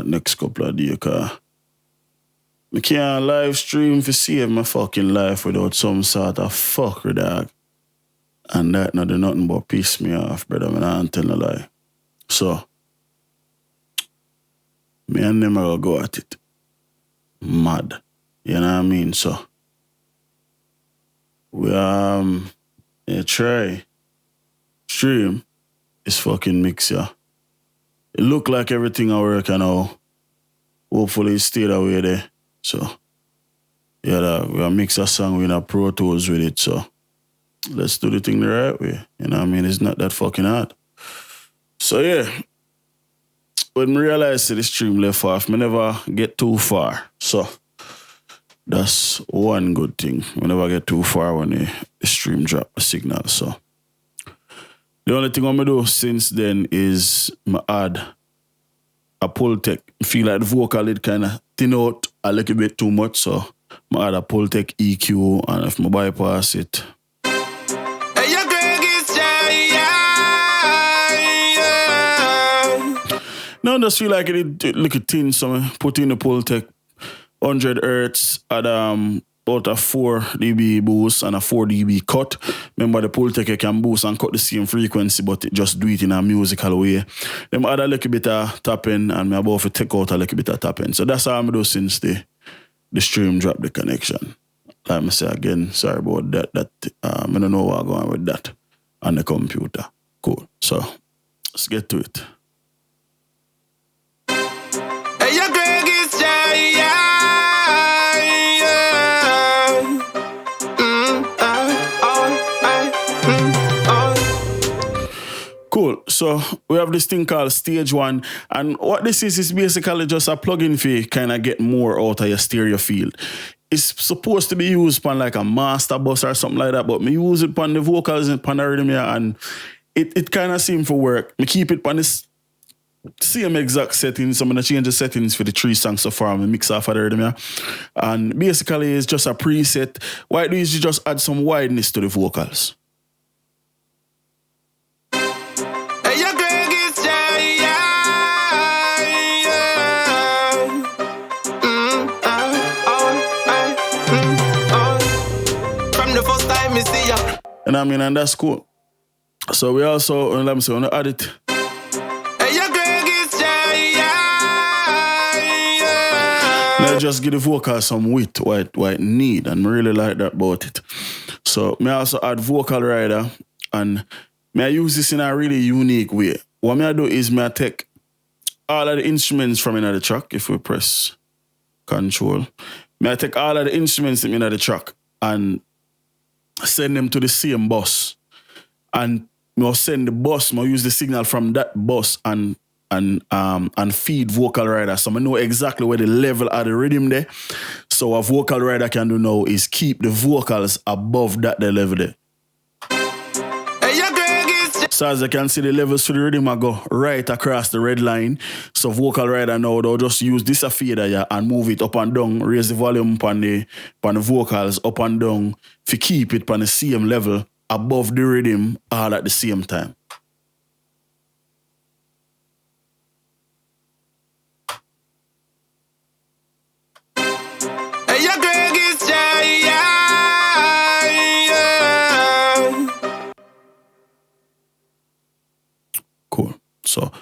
next couple of days, cause I can't live stream to save my fucking life without some sort of fucker, dog. And that not do nothing but piss me off, brother. I'm not telling a lie. So, me and them will go at it. Mad. You know what I mean? So, we try. Stream is fucking mix, yeah. It look like everything I work now. Hopefully it stay that way there. So, yeah, we mix a song with a Pro Tools with it, so let's do the thing the right way. You know what I mean? It's not that fucking hard. So, yeah. When I realized that the stream left off, I never get too far. So, that's one good thing. We never get too far when the stream drop the signal, so. The only thing I'm going to do since then is I add a pull tech. I feel like the vocal it kind of thin out a little bit too much, so I add a pull tech EQ, and if I bypass it. Now I just feel like it look thin, so I put in the pull tech 100 Hz at about a 4 dB boost and a 4 dB cut. Remember the pull tech can boost and cut the same frequency, but it just do it in a musical way. Then I add a little bit of tapping, and I'm about to take out a little bit of tapping. So that's how I'm doing since the stream dropped the connection. Like I say again, sorry about that. I don't know where I'm going with that on the computer. Cool. So let's get to it. Cool. So we have this thing called Stage 1. And what this is basically just a plugin for you kind of get more out of your stereo field. It's supposed to be used on like a master bus or something like that, but me use it on the vocals and on the rhythm here, and it kind of seems to work. Me keep it on this same exact settings. I'm going to change the settings for the 3 songs so far. I mix off of the rhythm here. And basically it's just a preset. What I do is you just add some wideness to the vocals. And I mean, and that's cool. So we also, let me say, want to add it. Let's just give the vocal some width, what need, and I really like that about it. So I also add vocal rider, and I use this in a really unique way. What I do is I take all of the instruments from in the track, if we press Control. I take all of the instruments in the track and send them to the same bus. And I'll send the bus, I'll use the signal from that bus and feed vocal rider. So I know exactly where the level of the rhythm there. So what vocal rider can do now is keep the vocals above that the level there. So as you can see, the levels to the rhythm I go right across the red line. So vocal rider now, they'll just use this fader yeah, and move it up and down, raise the volume on the vocals up and down to keep it on the same level above the rhythm all at the same time. Cool. So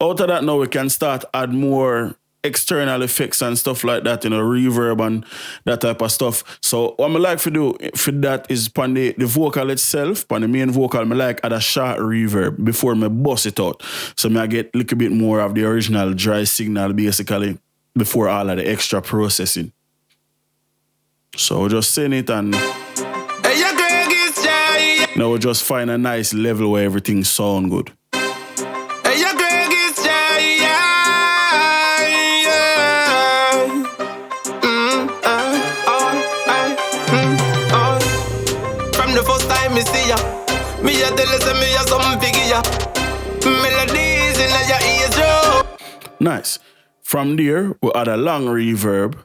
out of that now we can start add more external effects and stuff like that, reverb and that type of stuff. So what I like to do for that is on the vocal itself, on the main vocal, I like add a short reverb before I bust it out. So I get a little bit more of the original dry signal basically before all of the extra processing. So we'll just send it and now we'll just find a nice level where everything sound good. The first time me see ya, me a tell you say me a something figure ya. Melodies in your ears, yo. Nice. From there, we'll add a long reverb.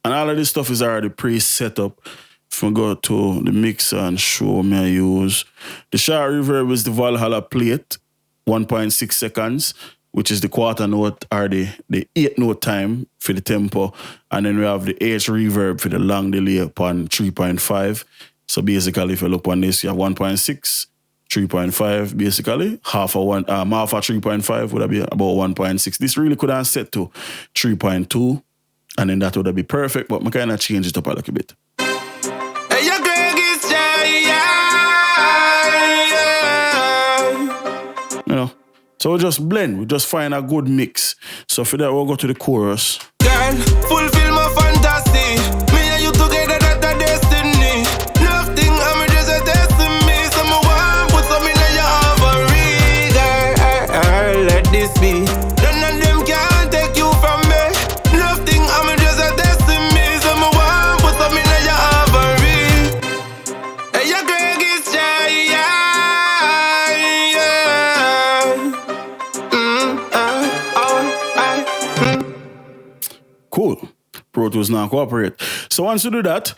And all of this stuff is already pre-set up. If we go to the mixer and show me I use. The short reverb is the Valhalla plate, 1.6 seconds. which is the quarter note or the 8 note time for the tempo. And then we have the H reverb for the long delay upon 3.5. So basically, if you look on this, you have 1.6, 3.5, basically. Half of 3.5 would be about 1.6. This really could have set to 3.2, and then that would be perfect, but I kind of change it up a little bit. Hey, your Craiggis, You know, so we just blend, we just find a good mix. So for that, we'll go to the chorus. Girl, fulfill my fantasy. Me and you together, that's a destiny. Nothing, I'm just a destiny. Someone put some in your ovary. Girl, let this be. None of them can take you from me. Nothing, I'm just a destiny. Someone put some in your ovary. Hey, your Craiggis, Cool. Pro Tools now cooperate. So once you do that,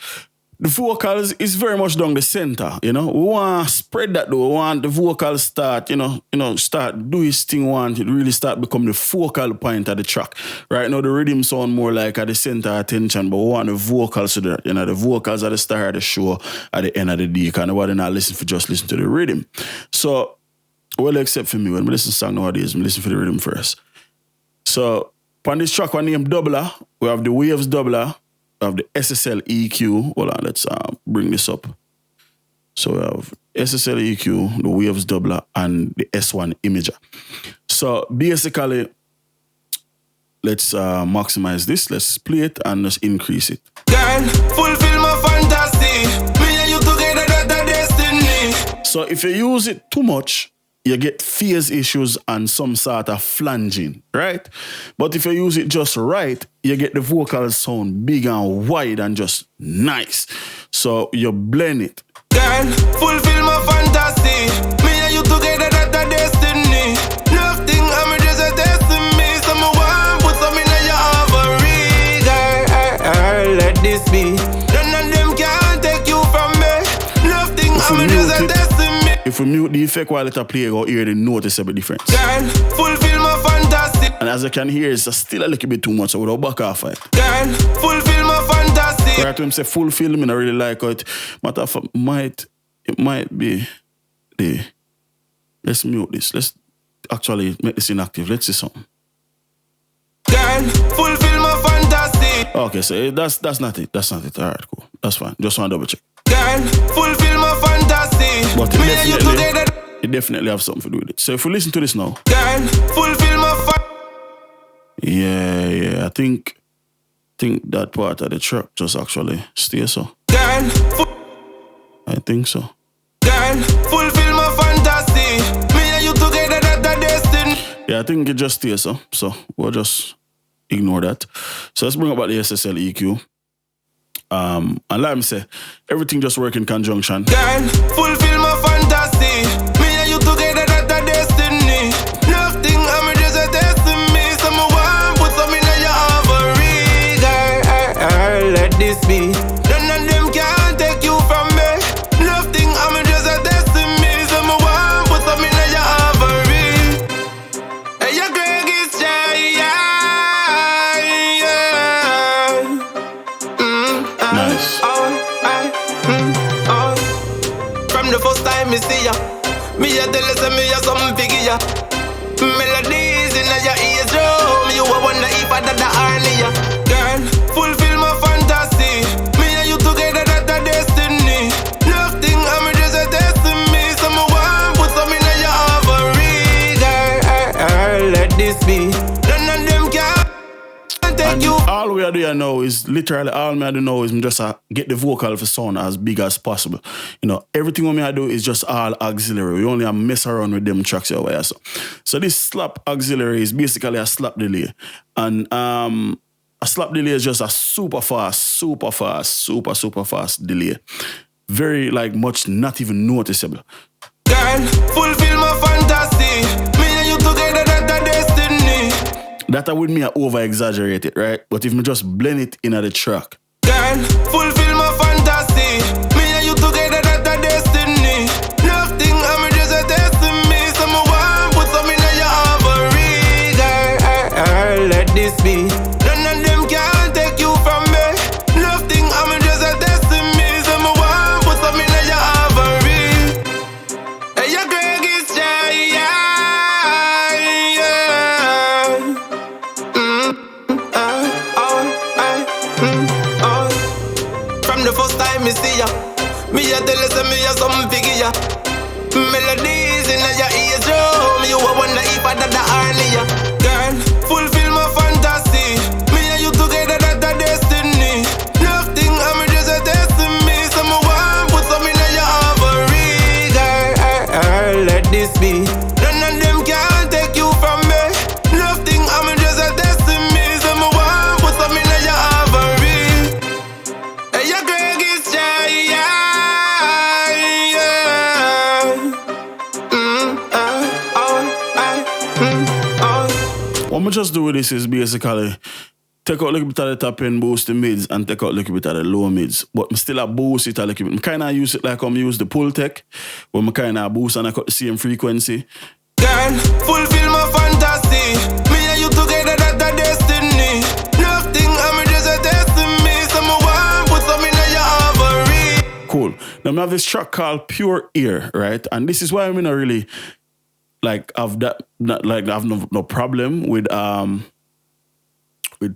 the vocals is very much down the center, you know. We want to spread that though. We want the vocals start, start do his thing, want it really start become the focal point of the track. Right now the rhythm sound more like at the center of attention, but we want the vocals to do that. The vocals at the start of the show, at the end of the day, because nobody not listen to the rhythm. So, well, except for me, when we listen to song nowadays, we listen for the rhythm first. So, on this track, we name Doubler. We have the Waves Doubler. We have the SSL EQ. Hold on, let's bring this up. So we have SSL EQ, the Waves Doubler, and the S1 Imager. So basically, let's maximize this. Let's play it and just increase it. Girl, fulfill my fantasy. Me and you together, that's a destiny. So if you use it too much, you get phase issues and some sort of flanging, right? But if you use it just right, you get the vocals sound big and wide and just nice. So you blend it. Girl, fulfill my fantasy. Me and you together, that's a destiny. Nothing, I'm just a destiny. Someone put some in your ovary. Girl, let this be. None of them can take you from me. Nothing, I'm just a destiny. If we mute the effect while it play, you'll hear the noticeable difference. Girl, fulfill my fantasy. And as you can hear, it's still a little bit too much, so we'll back off it. Girl, fulfill my fantasy. Right when him say fulfill, I really like it. Matter of fact, it might be the. Let's mute this. Let's actually make this inactive. Let's see something. Girl, fulfill my fantasy. Okay, so that's not it. That's not it. All right, cool. That's fine. Just want to double check. Girl, fulfill my fantasy. But it definitely have something to do with it. So if we listen to this now. Girl, fulfill my Yeah. I think that part of the track just actually stays so. Girl, I think so. Girl, fulfill my fantasy. Me and you together, that's a destiny. Yeah, I think it just stays so. So we'll just ignore that. So let's bring up the SSL EQ. And like I say, everything just work in conjunction. Girl, fulfill my fantasy. Me and you together, that's a destiny. Nothing, I'm just a destiny. Someone put some in your ovary. Girl, let this be. None of them can take you from me. Nothing, I'm just a destiny. Someone put some in your ovary. Hey, your Craiggis, Nice. From the first time me see ya, me a tell you say me a something figure ya. Melodies in your ears, drum. You a wonder if I did the harmony. Girl, fulfill my fantasy. Me and you together, that's a destiny. Nothing, I'm just a destiny. Someone put some in your ovary. Girl, let this be. None of them can take you. All we are doing now is literally all me I do now is just get the vocal for sound as big as possible. Everything what me I do is just all auxiliary. We only mess around with them tracks over here. So this slap auxiliary is basically a slap delay. And a slap delay is just a super fast delay. Very much not even noticeable. Girl, fulfill my fantasy. Me and you together, that's a destiny. That with me I over-exaggerate it, right? But if me just blend it in the track. Girl, fulfill my fantasy. Me and you together, that's a destiny. Nothing, I'm just a destiny. Someone put some in your ovary. ya. Me a tell you say me a some figure ya. Melodies in your eardrum. You a wonder if I did the harmony. Girl, fulfill my fantasy. Me and you together, that's a destiny. Nothing, I'm just a destiny. Some want put some in your ovary. Girl, let this be. None of them can take you from me. Nothing, I'm just a destiny. Some want put some in your ovary. Hey, your Craiggis, yeah. What I'm just do with this is basically take out a little bit of the top end, boost the mids, and take out a little bit of the low mids. But I still boost it a little bit. I kind of use it like I'm use the pull tech, where I kind of boost and I cut the same frequency. Girl, fulfill my fantasy. Me and you together, that's a destiny. Nothing, I'm just a destiny. Someone put some in your ovary. Cool. Now I have this track called Pure Ear, right? And this is why I'm not really like have that, like I have no problem with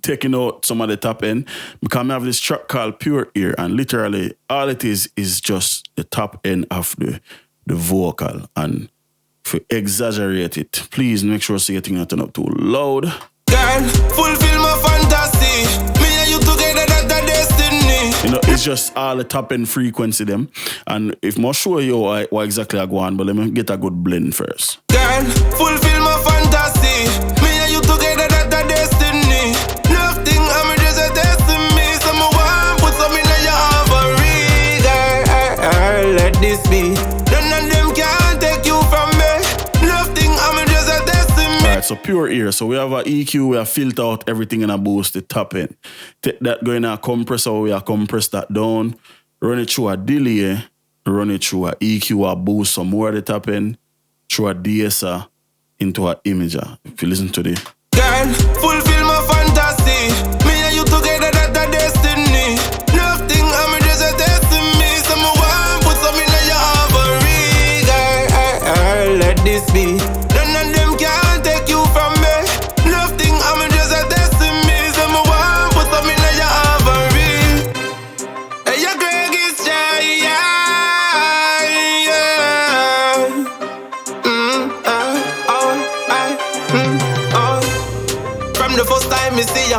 taking out some of the top end, because I have this track called Pure Ear, and literally all it is just the top end of the vocal. And if you exaggerate it, please make sure so your thing not turn up too loud. Girl, fulfill my fantasy. Me and you together, that's a destiny. You know, it's just all the top end frequency them. And if I show you what exactly I go on, but let me get a good blend first. Girl, fulfill my fantasy. Me and you together, that's a destiny. Nothing, I'm just a destiny. Someone put some in your ovary. Girl, let this be. None of them can take you from me. Nothing, I'm just a destiny. Alright, so Pure Ear. So we have a EQ, we have filter out everything and a boost the top end. Take that, go in a compressor, we have compress that down, run it through a delay, run it through a EQ, a boost some more at the top end, through a DSR into an imager. If you listen to the girl, fulfill my fantasy. Me and you together, that's a destiny. Nothing, I'm just a destiny. Someone put some in your ovary. Girl, let this be. None of them can take you from me. Nothing, I'm just a destiny. Someone put some in your ovary. Hey, your Craiggis, yeah. From the first time me see ya,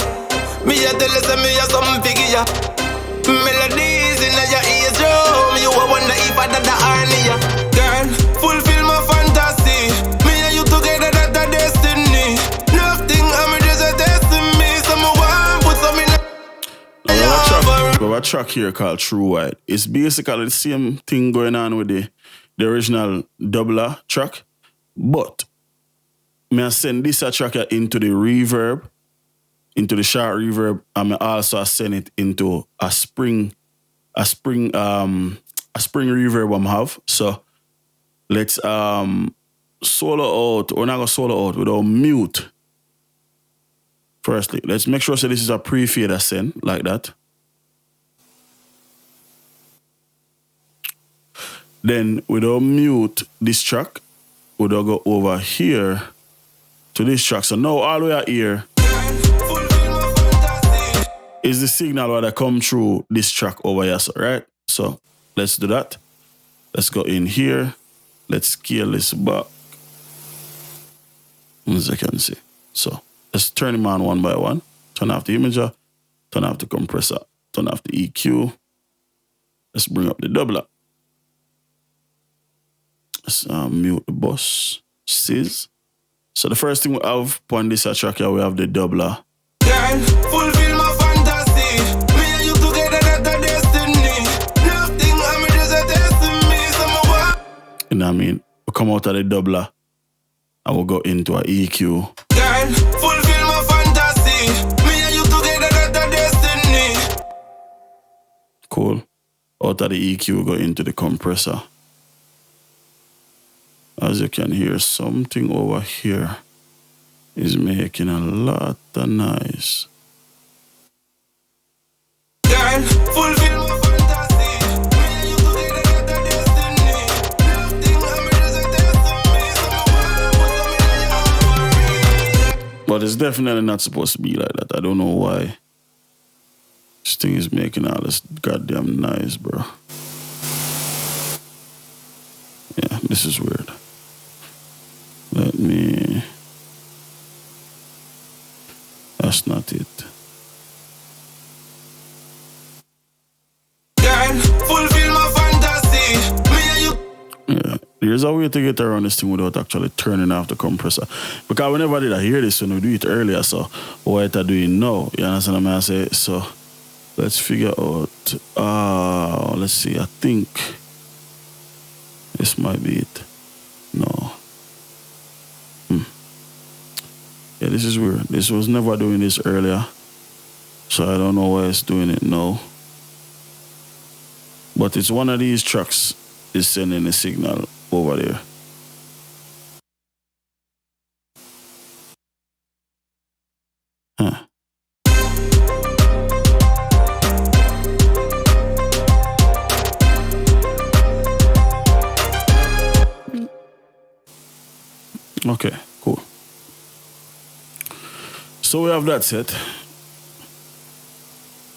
me a tell you say me a some figure ya. Melodies in your eardrum. You a wonder if I did the harmony ya. Girl, fulfill my fantasy. Me and you together, that's a destiny. Nothing, I'm just a destiny. Someone put some in we have a track here called True White. It's basically the same thing going on with the original doubler track, but me I send this track into the reverb, into the sharp reverb, and I also send it into a spring reverb I have. So let's solo out. We're not gonna solo out without mute. Firstly, let's make sure so this is a pre-fade I send like that. Then without mute this track, we'll go over here to this track. So now all we are here is the signal that come through this track over here, so, right? So let's do that. Let's go in here. Let's scale this back. As I can see. So let's turn them on one by one. Turn off the imager, turn off the compressor, turn off the EQ. Let's bring up the doubler. Let's mute the bus. Sis. So the first thing we have on this track here, we have the doubler. Girl, fulfill my fantasy. Me and you together, that's a destiny. Nothing, I'm just a destiny. Someone. You know what I mean? We come out of the doubler and we'll go into an EQ. Girl, fulfill my fantasy. Me and you together, that's a destiny. Cool. Out of the EQ, we go into the compressor. As you can hear, something over here is making a lot of noise. Girl, fulfill my fantasy. Me and you together, that's a destiny. Nothing, I'm just a destiny. Someone. But it's definitely not supposed to be like that. I don't know why. This thing is making all this goddamn noise, bro. Yeah, this is weird. Let me... That's not it. Girl, fulfill my fantasy. Me and you. Yeah, there's a way to get around this thing without actually turning off the compressor. Because whenever did I hear this when we do it earlier, so why it I do it now? You understand what I'm saying? So let's figure out. Let's see. I think this might be it. No. Yeah, this is weird. This was never doing this earlier. So I don't know why it's doing it now. But it's one of these tracks is sending a signal over there. Huh. Okay, cool. So we have that set.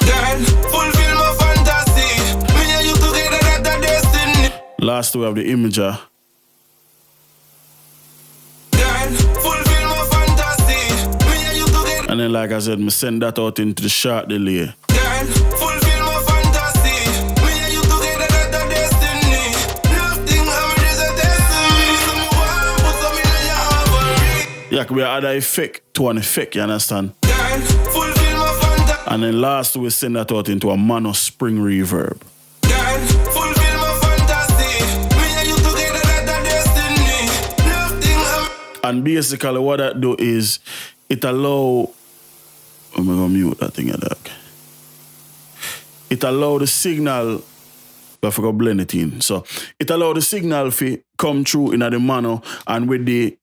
Girl, fulfill my fantasy. Me and you together, that's the destiny. Last we have the imager. Girl, fulfill my fantasy. Me and you together. And then like I said, me send that out into the short delay. Girl, fulfill my fantasy. Me and you together, that's the destiny. Nothing I'm just a destiny. Someone put some in your heart. Yeah, we add an effect to an effect, you understand? Girl, fulfill my fantasy. And then last we send that out into a mono spring reverb. Girl, fulfill my fantasy. Me and you together, that's the destiny. Nothing I'm. And basically what that do is it allow... I'm going to mute that thing, dog. It allow the signal... I forgot blend it in. So it allow the signal to come through in the mono and with the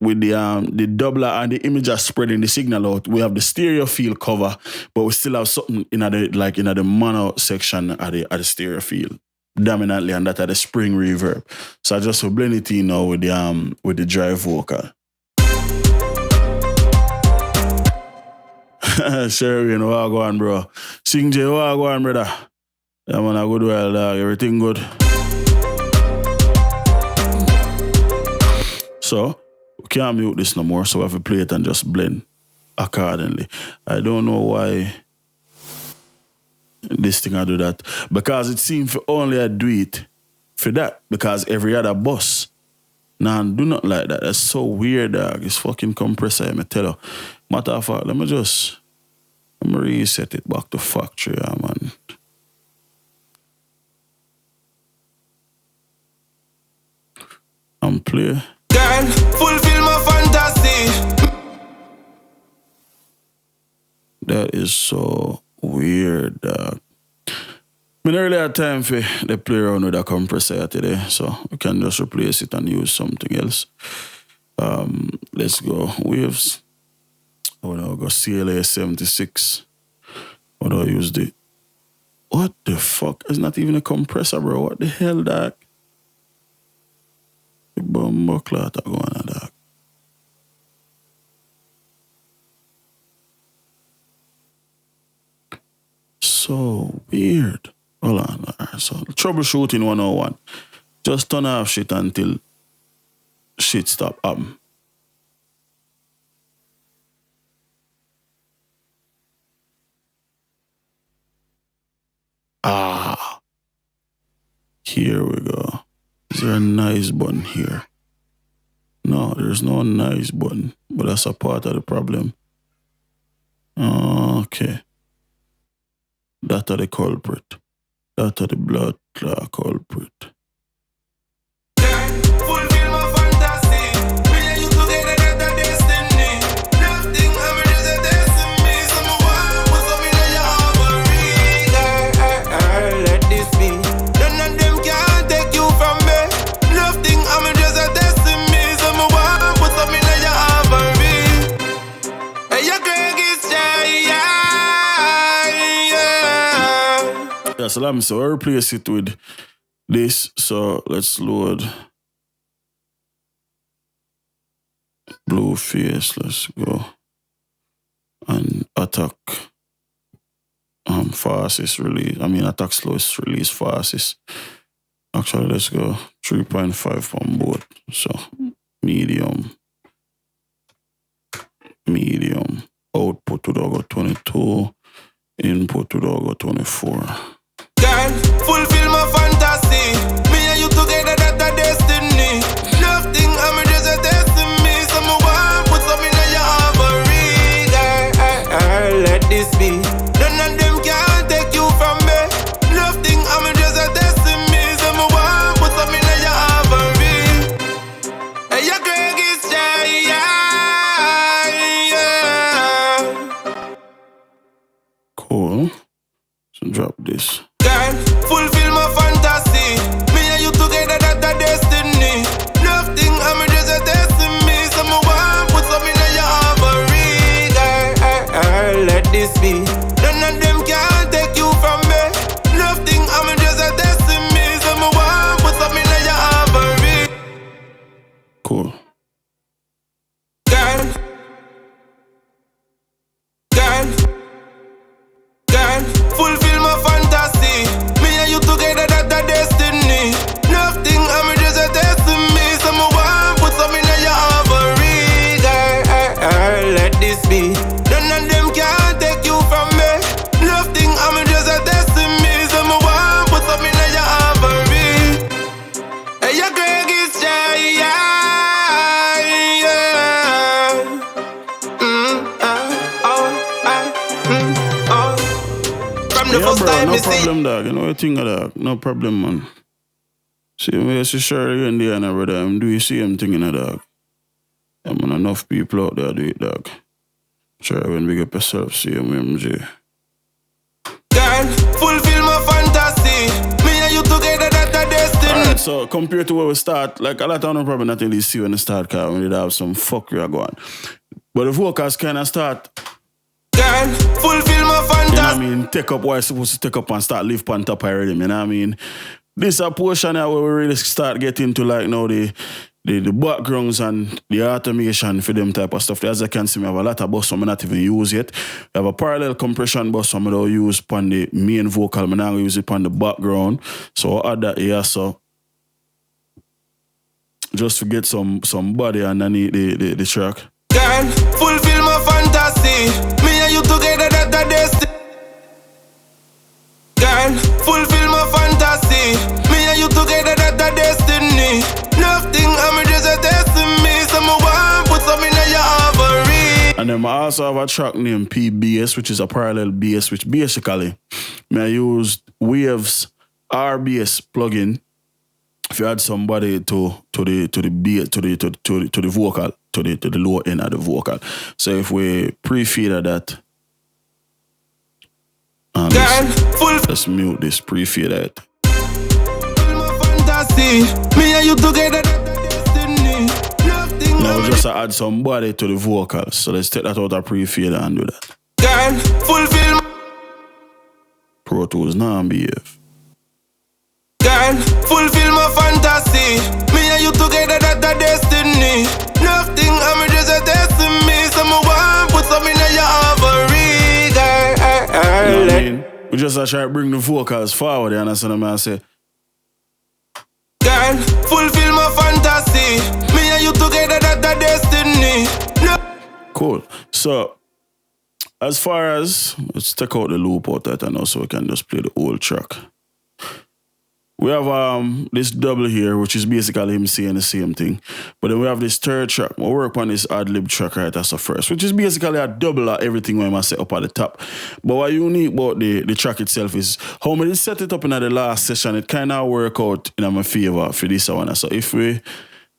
doubler and the imager spreading the signal out, we have the stereo field cover, but we still have something in the mono section at the stereo field dominantly, and that at the spring reverb. So I just blend it in now with the drive vocal. Sherry, you know what go on, bro? Sing J, what go on, brother? Yeah, man, a good while, dog. Everything good. So we can't mute this no more, so we have to play it and just blend accordingly. I don't know why this thing I do that. Because it seems only I do it for that. Because every other bus. Nah, do not like that. That's so weird, dog. It's fucking compressor, I tell you. Matter of fact, let me reset it back to factory, yeah, man. And play. Girl, fulfill my fantasy. That is so weird, dog. I really had time for the play around with a compressor today, so we can just replace it and use something else. Let's go waves. Oh no, go CLA 76. What do I use the... What the fuck? It's not even a compressor, bro. What the hell, dog? The bumbo clot are going on, dog. So weird. Hold on. So troubleshooting 101. Just turn off shit until shit stop happening. Here we go. Is there a nice button here? No, there's no nice button, but that's a part of the problem. Okay. That are the culprit. That are the blood clot culprit. Fulfill my fantasy. Me and you together, that's the destiny. Nothing I'm just a destiny. Someone put some in your heart. Let this be. None of them can take you from me. Nothing I'm just a destiny. Someone put some in your heart. Hey, your Craiggis, yeah. Yeah, so let me so I'll replace it with this. So let's load blue face. Let's go and attack fastest release. I mean, attack slowest release fastest. Actually, let's go 3.5 on board. So, medium. Output to go 22. Input to go 24. Girl, fulfill my fantasy. Me and you together, that's a destiny. Nothing, I'm just a destiny. Someone put some in your ovary. Girl, let this be. None of them can take you from me. Nothing, I'm just a destiny. Someone put some in your ovary. Hey, your Craiggis, Cool. So drop this. Girl, fulfill my fantasy. Me and you together, that's a destiny. Nothing, I'm just a destiny. Someone put some in your ovary. Girl, let this be. None of them can take you from me. Nothing, I'm just a destiny. Someone put some in your ovary. Cool. Girl, fulfill my fantasy. Me and you together, that's a destiny. Nothing, I'm just a destiny. Someone put some in your ovary. Girl, let this be. None of them can take you from me. Nothing, I'm just a destiny. Someone put some in your ovary. Hey, your Craiggis, From the Yeah, first bro, time no you see. problem, dog. You know what thing, dog. No problem, man. See, me see sure you in the end, brother. I'm doing the same thing, dog. I mean, enough people out there do it, dog. Sure, when we get yourself, see you, MJ. Girl, fulfill my fantasy. Me and you together, that's a destiny. Alright, so compared to where we start, like a lot of them probably not really see when they start, because we did have some fuckery going. But the vocals kind of start, Girl, fulfill my you know what fantasy. I mean, take up what it's supposed to take up and start lift on top of Riddim, you know what I mean? This a portion here where we really start getting to like now the backgrounds and the automation for them type of stuff. As I can see, we have a lot of bus I'm not even use yet. We have a parallel compression bus I'm going to use on the main vocal. I'm not going to use it on the background. So I'll add that here, so just to get some body underneath the track. Girl, fulfill my fantasy. Me and you together, that's a destiny. Girl, fulfill my fantasy. Me and you together, that's a destiny. Nothing, I'm just a destiny. Someone put some in your ovary. And then I also have a track named PBS, which is a parallel bass, which basically I use Wave's RBS plugin. If you add somebody to the beat, to the vocal, to the lower end of the vocal. So if we pre-feed that, let's mute this pre-feed it. Me and you together, destiny. Now just add somebody to the vocals. So let's take that out of pre-feed and do that. Girl, fulfill. Pro Tools now behave. Girl, fulfill my fantasy. Me and you together, that's a destiny. Nothing, I'm just a destiny. Someone put some in your ovary. Girl, you know what I mean? We just try to bring the vocals forward, you understand what I say? Girl, fulfill my fantasy. Me and you together, that's a destiny. No. Cool. So, as far as, let's take out the loop out that and also we can just play the whole track. We have this double here, which is basically him saying the same thing. But then we have this third track. We'll work on this ad-lib track right as the first, which is basically a double of everything we must set up at the top. But what unique about the track itself is how we set it up in the last session, it kind of work out in my favor for this one. So if we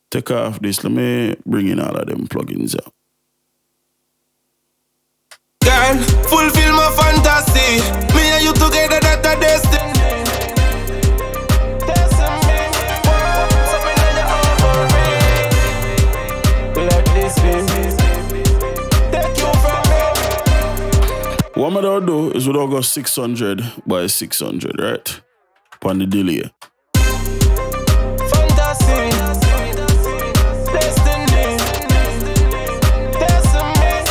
take off this, let me bring in all of them plugins out. Girl, fulfill my fantasy. Me and you together, that's a destiny. What I'm going to do is we'll go 600 by 600, right? Upon the delay. Fantasy. Destiny. Destiny.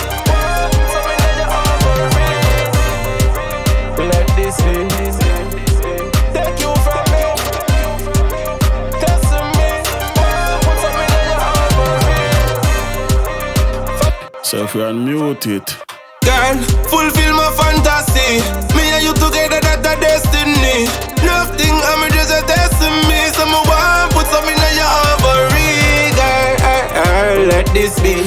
So if you unmute it. Girl, fulfill my fantasy. Me and you together, that's a destiny. Nothing, I'm just a destiny. Someone want put some in your ovary. Girl, let this be.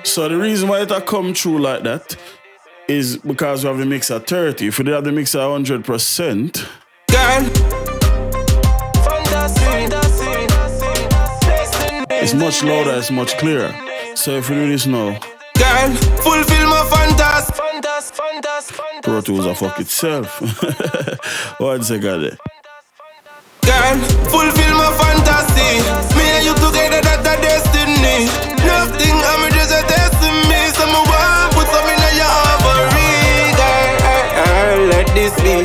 So the reason why it a come through like that is because we have the mix at 30. If we did have the mix at 100%, girl, it's much louder, it's much clearer. So if we do this now, girl, fulfill my fantasy. Pro Tools a fuck itself. 1 second there. Girl, fulfill my fantasy. Me and you together, that's a destiny. Nothing, I'm just a destiny. Someone want put some in your ovary. Girl, let this be.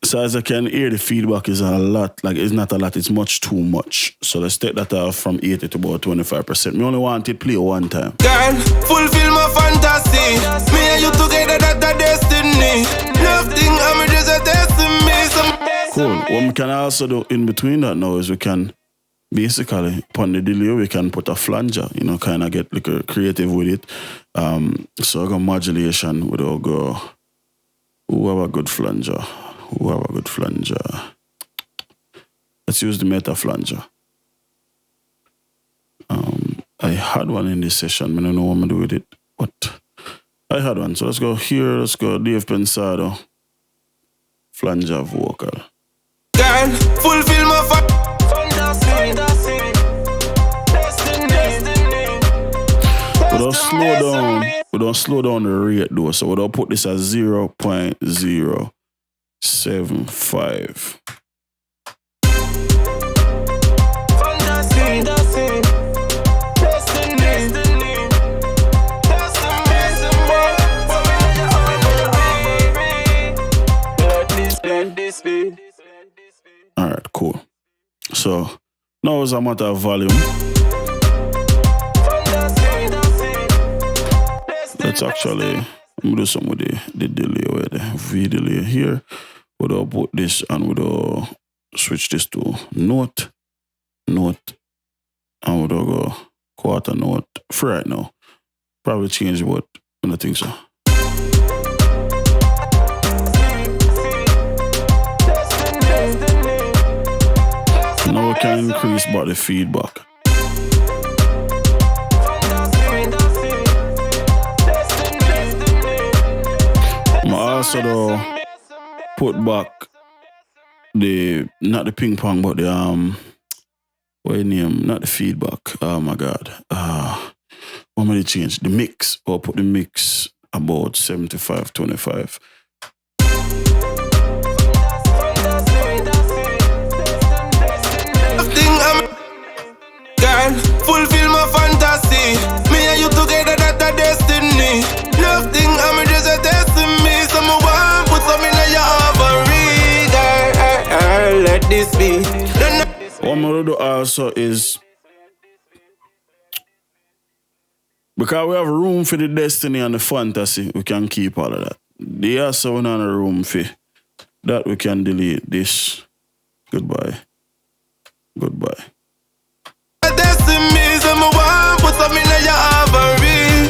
So as I can hear, the feedback is a lot. Like, it's not a lot, it's much too much. So let's take that off from 80 to about 25%. Me only want it play one time. Girl, fulfill my fantasy. Me and you together, that's a destiny. Nothing, I'm just a destiny. Cool. What we can also do in between that now is we can basically, upon the delay, we can put a flanger, you know, kind of get like creative with it. So I got modulation, we'll go, who have a good flanger? Who have a good flanger? Let's use the meta flanger. I had one in this session, but I don't know what I'm going to do with it. But I had one. So let's go here. Let's go Dave Pensado. Flanger vocal. Girl, fulfill my fantasy. We don't slow down the rate though. So we don't put this at 0.075. Alright, cool. So now it's a matter of volume. Let's actually, I'm gonna do something with the delay with the V delay here. We'll put this and we'll switch this to note, and we'll go quarter note for right now. Probably change what, I don't think so. Now we can increase but the feedback. I'm also though put back the, not the ping pong, but the what you name, not the feedback. Oh my god. What am I change? The mix. Or put the mix about 75-25. Girl, fulfill my fantasy. Me and you together, that's a destiny. Nothing, I'm just a destiny. Someone want put some in your ovary. Girl, let this be. What I'm gonna do also is, because we have room for the destiny and the fantasy, we can keep all of that. They also have a room for that, we can delete this. Goodbye. Destiny, someone want put some in your ovary.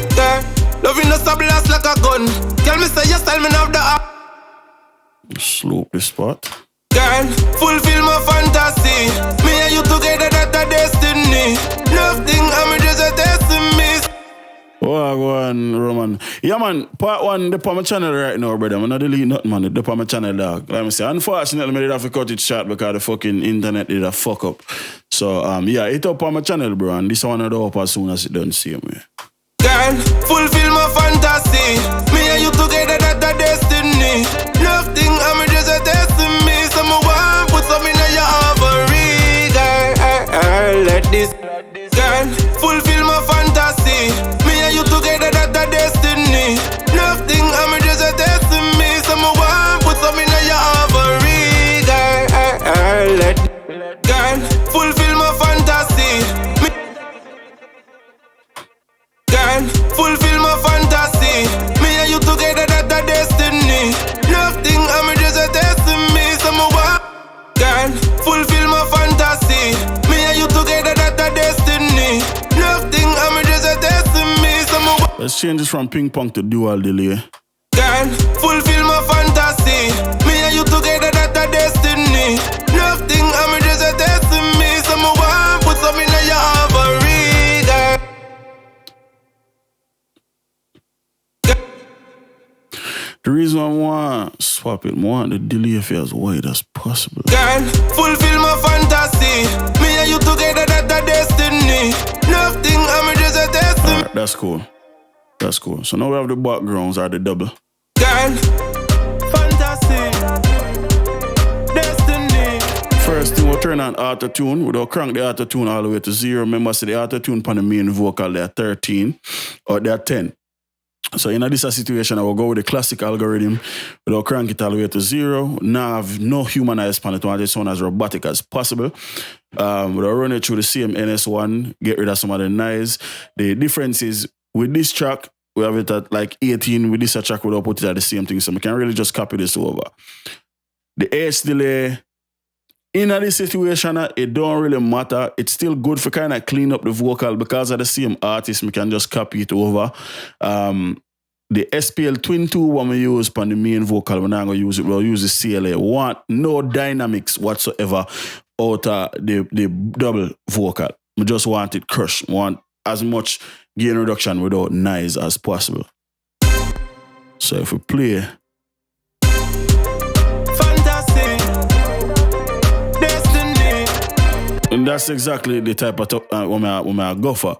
Loving us a blast like a gun. Tell me say yes, tell me now the Slope this spot. Girl, fulfill my fantasy. Me and you together, that's a destiny. Nothing, I'm just a destiny. Oh, go on, Roman. Yeah, man, part one, they're on my channel right now, brother. I'm not deleting nothing, man. They're on my channel, dog. Let me say, unfortunately, I did have to cut it short because the fucking internet did a fuck up. So, yeah, it up on my channel, bro, and this one will do up as soon as it done same way. Girl, fulfill my fantasy. Me and you together, that's a destiny. Nothing, I'm just a destiny. Someone want put some in your ovary. Girl, let this. Girl, fulfill my fantasy. Me and you together, that's a destiny. Nothing, I'm just a destiny. Someone want put some in your ovary. Girl, let. Girl, fulfill my fantasy. just change this from ping pong to dual delay. Girl, fulfill my fantasy. Me and you together, that's a destiny. Nothing, I'm just a destiny. Someone want put something in your ovary, girl. The reason I want to swap it, I want the delay for as wide as possible. Girl, fulfill my fantasy. Me and you together, that's a destiny. Nothing, I'm just a destiny. Alright, that's cool. That's cool. So now we have the backgrounds or the double. Girl, fantasy. Destiny. First thing, we'll turn on auto-tune. We'll crank the auto-tune all the way to 0. Remember, so the auto-tune on the main vocal, they're 13 or they're 10. So in this situation, I will go with the classic algorithm. We'll crank it all the way to 0. Now I have no humanized on it. I want it to sound as robotic as possible. We'll run it through the same NS1, get rid of some of the noise. The difference is with this track, we have it at like 18. With this track, we'll put it at the same thing. So we can really just copy this over. The H delay, in this situation, it don't really matter. It's still good for kind of clean up the vocal because of the same artist. We can just copy it over. The SPL Twin 2 one we use on the main vocal, we're not going to use it. We'll use the CLA. We want no dynamics whatsoever out of the double vocal. We just want it crushed. We want as much gain reduction without noise as possible. So if we play... And that's exactly the type of what I go for.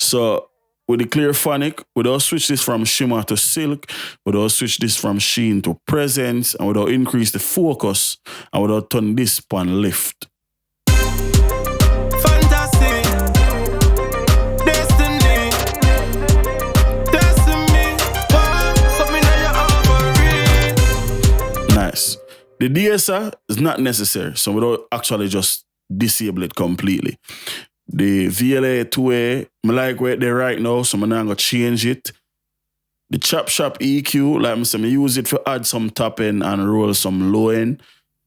So with the clear phonic, we don't switch this from shimmer to silk, we don't switch this from sheen to presence, and we don't increase the focus, and we don't turn this upon lift. Fantasy. Destiny. Destiny. Something that you're offering. Nice. The DSR is not necessary, so we don't actually just disable it completely. The VLA 2A, I like where they're right now, so I'm not going to change it. The chop shop EQ, like I said, I use it for add some top end and roll some low end.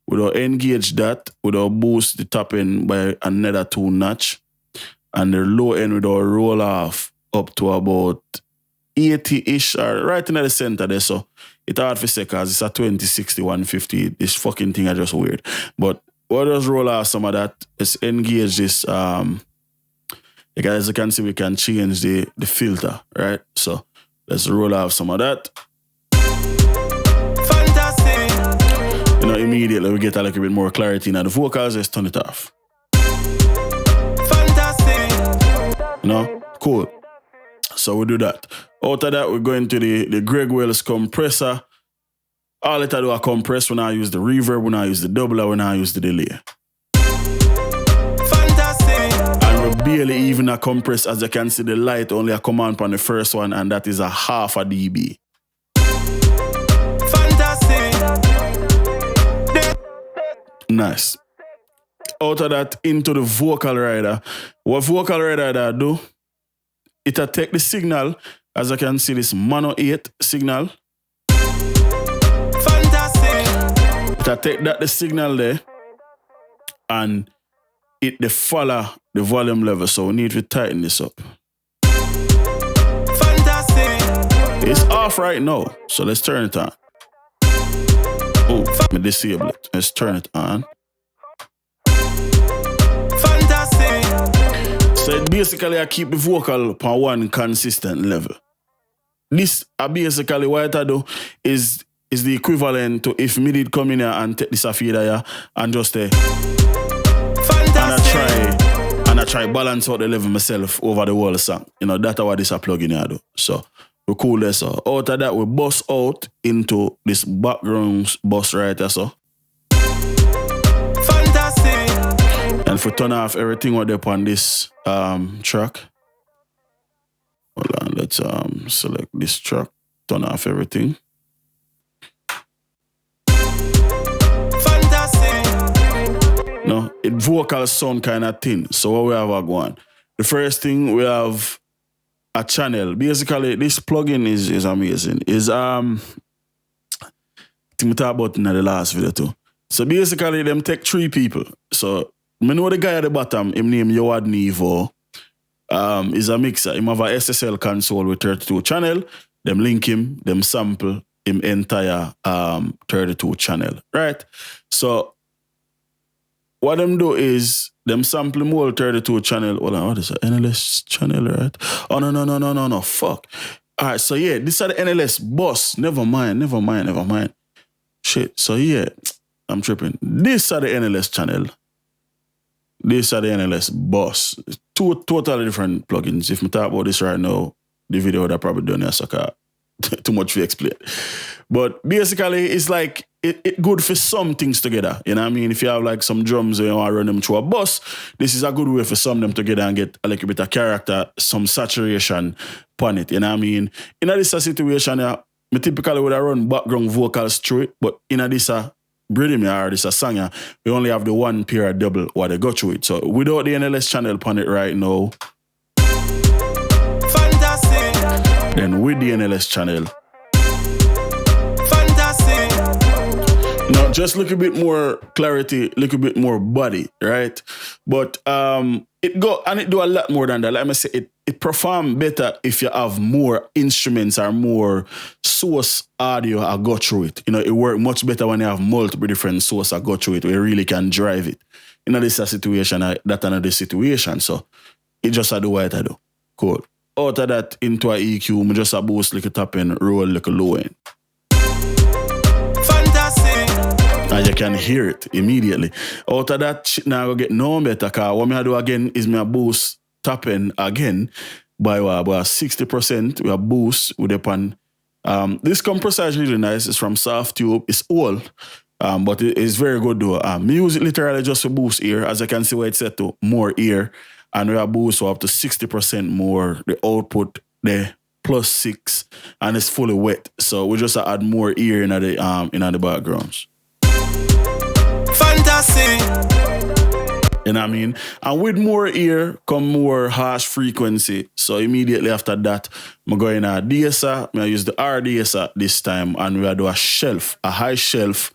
We don't engage that, we don't boost the top end by another 2 notch. And the low end we don't roll off up to about 80-ish, or right in the center there, so it's hard to say because it's a 2060, 150. This fucking thing is just weird. But we'll just roll off some of that. Let's engage this. As you can see, we can change the filter, right? So let's roll off some of that. Fantasy. Immediately we get a little bit more clarity in the vocals. Let's turn it off. Fantasy. Cool. So we do that. Out of that, we're going to the Craiggis compressor. All it do a compress when I use the reverb, when I use the doubler, when I use the delay. Fantastic. And we're barely even a compress, as you can see the light only a command on the first one, and that is a 0.5 dB. Fantastic. Nice. Out of that, into the vocal rider. What vocal rider do? It'll take the signal, as you can see this mono 8 signal. To take that the signal there and it follow the volume level, so we need to tighten this up. Fantastic. It's off right now, so let's turn it on. Oh, let me disable it. Let's turn it on. Fantastic. So basically I keep the vocal on one consistent level. This basically what I do is the equivalent to if me did come in here and take this fader here and just and I try balance out the level myself over the whole song. That's what this a plug in here do. So we cool this. So out of that we bust out into this background bus right there. So fantastic. And if we turn off everything what they on this track. Hold on, let's select this track, turn off everything. No, it vocal sound kind of thin. So what we have going? The first thing we have a channel. Basically, this plugin is amazing. I think we talked about it in the last video too. So basically, them take 3 people. So I know the guy at the bottom, him name Yoad Nevo. is a mixer. Him have a SSL console with 32 channel. Them link him, them sample him entire 32 channel, right? So what them do is them sample him whole 32 channel. Hold on, what is it? NLS channel, right? Oh no, fuck. All right, so yeah, this are the NLS bus. Never mind. Shit. So yeah, I'm tripping. This are the NLS channel. These are the NLS bus. Two totally different plugins. If I talk about this right now, the video would have probably done here, so too much to explain. But basically, it's like it good for some things together. You know what I mean? If you have like some drums and you want to run them through a bus, this is a good way for some of them together and get a little bit of character, some saturation upon it. You know what I mean? In this situation, I typically would have run background vocals through it, but in this Riddim or this a song, we only have the one pair of double what they go through it. So without the NLS channel upon it right now, fantastic. Then with the NLS channel, fantastic. now just look a bit more clarity, look a bit more body, right? But it go and it do a lot more than that. Let me say it perform better if you have more instruments or more source audio I go through it. You know, it work much better when you have multiple different source I go through it where you really can drive it. You know, this is a situation, that another situation. So it just I do what I do. Cool. Out of that into a EQ, I just a boost like a top end, roll like a low end. Fantastic. And you can hear it immediately. Out of that shit now I go get no better, because what I do again is me boost top end again by about 60%. We a boost with upon this compressor is really nice. It's from Soft Tube. It's old, but it is very good though. Music literally just a boost ear, as I can see where it's set to more ear, and we are boost so up to 60% more. The output there +6, and it's fully wet. So we just add more ear in the backgrounds. Fantastic. You know what I mean? And with more ear come more harsh frequency. So immediately after that, I'm going to DSR. I use the RDSR this time, and we do a shelf, a high shelf,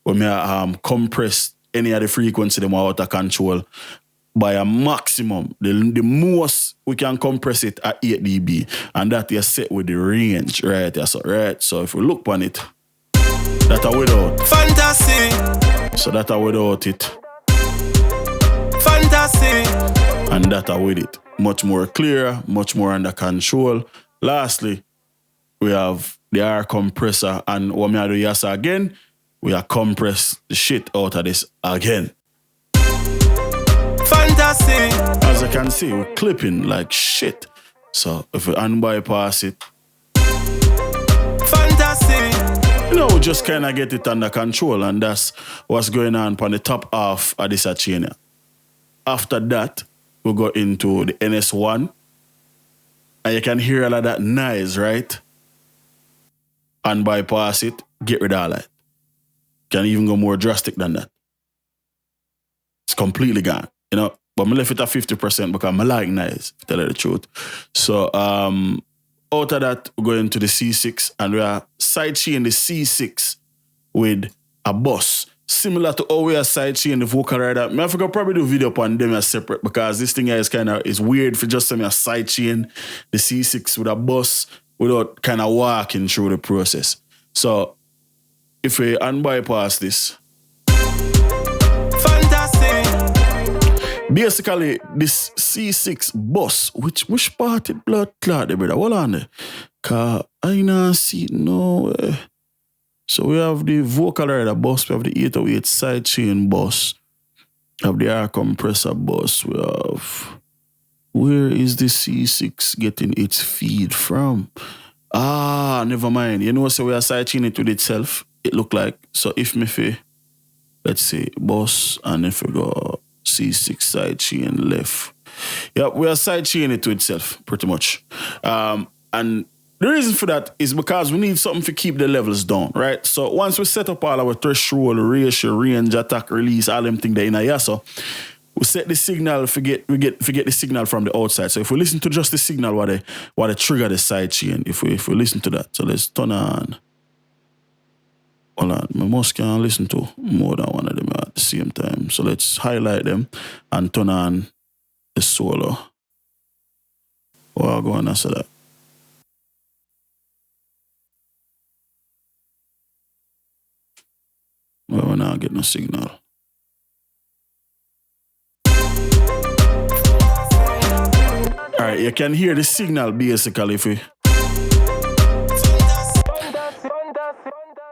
where I compress any of the frequency them out of control by a maximum. The most we can compress it at 8 dB, and that is set with the range, right? Right. So if we look on it, that are without. Fantastic. So that are without it. Fantastic. And that are with it. Much more clear, much more under control. Lastly, we have the R compressor, and what me I do yes again, we are compress the shit out of this again. Fantastic. As you can see, we're clipping like shit. So if we unbypass it, fantastic. you know, we just kind of get it under control, and that's what's going on the top half of this chain. After that, we go into the NS1, and you can hear all of that noise, right? And bypass it, get rid of all that. Can even go more drastic than that. It's completely gone, you know. But I left it at 50% because I like noise, to tell you the truth. So out of that, we go into the C6, and we are sidechain the C6 with a bus. Similar to how we are sidechain the vocal rider. I forgot probably do a video upon them as separate, because this thing here is weird for just me a sidechain the C6 with a bus without kind of walking through the process. So if we unbypass this, fantastic. Basically this C6 bus, which part it blood clot, brother? Hold on there. Cause I not see no way. So we have the vocal rider bus, we have the 808 sidechain bus, we have the air compressor bus, we have... Where is the C6 getting its feed from? Never mind. You know, so we are sidechain it with itself, it look like. So if me fi, let's say, bus, and if we go C6 sidechain left. Yeah, we are sidechain it to itself, pretty much. And the reason for that is because we need something to keep the levels down, right? So once we set up all our threshold, ratio, range, attack, release, all them things there in a yaso, we set the signal, forget the signal from the outside. So if we listen to just the signal, what they trigger the side chain, if we listen to that. So let's turn on. Hold on, my mouse can listen to more than one of them at the same time. So let's highlight them and turn on the solo. I'll go on after that. Well, we're not getting no signal. Alright, you can hear the signal basically if we...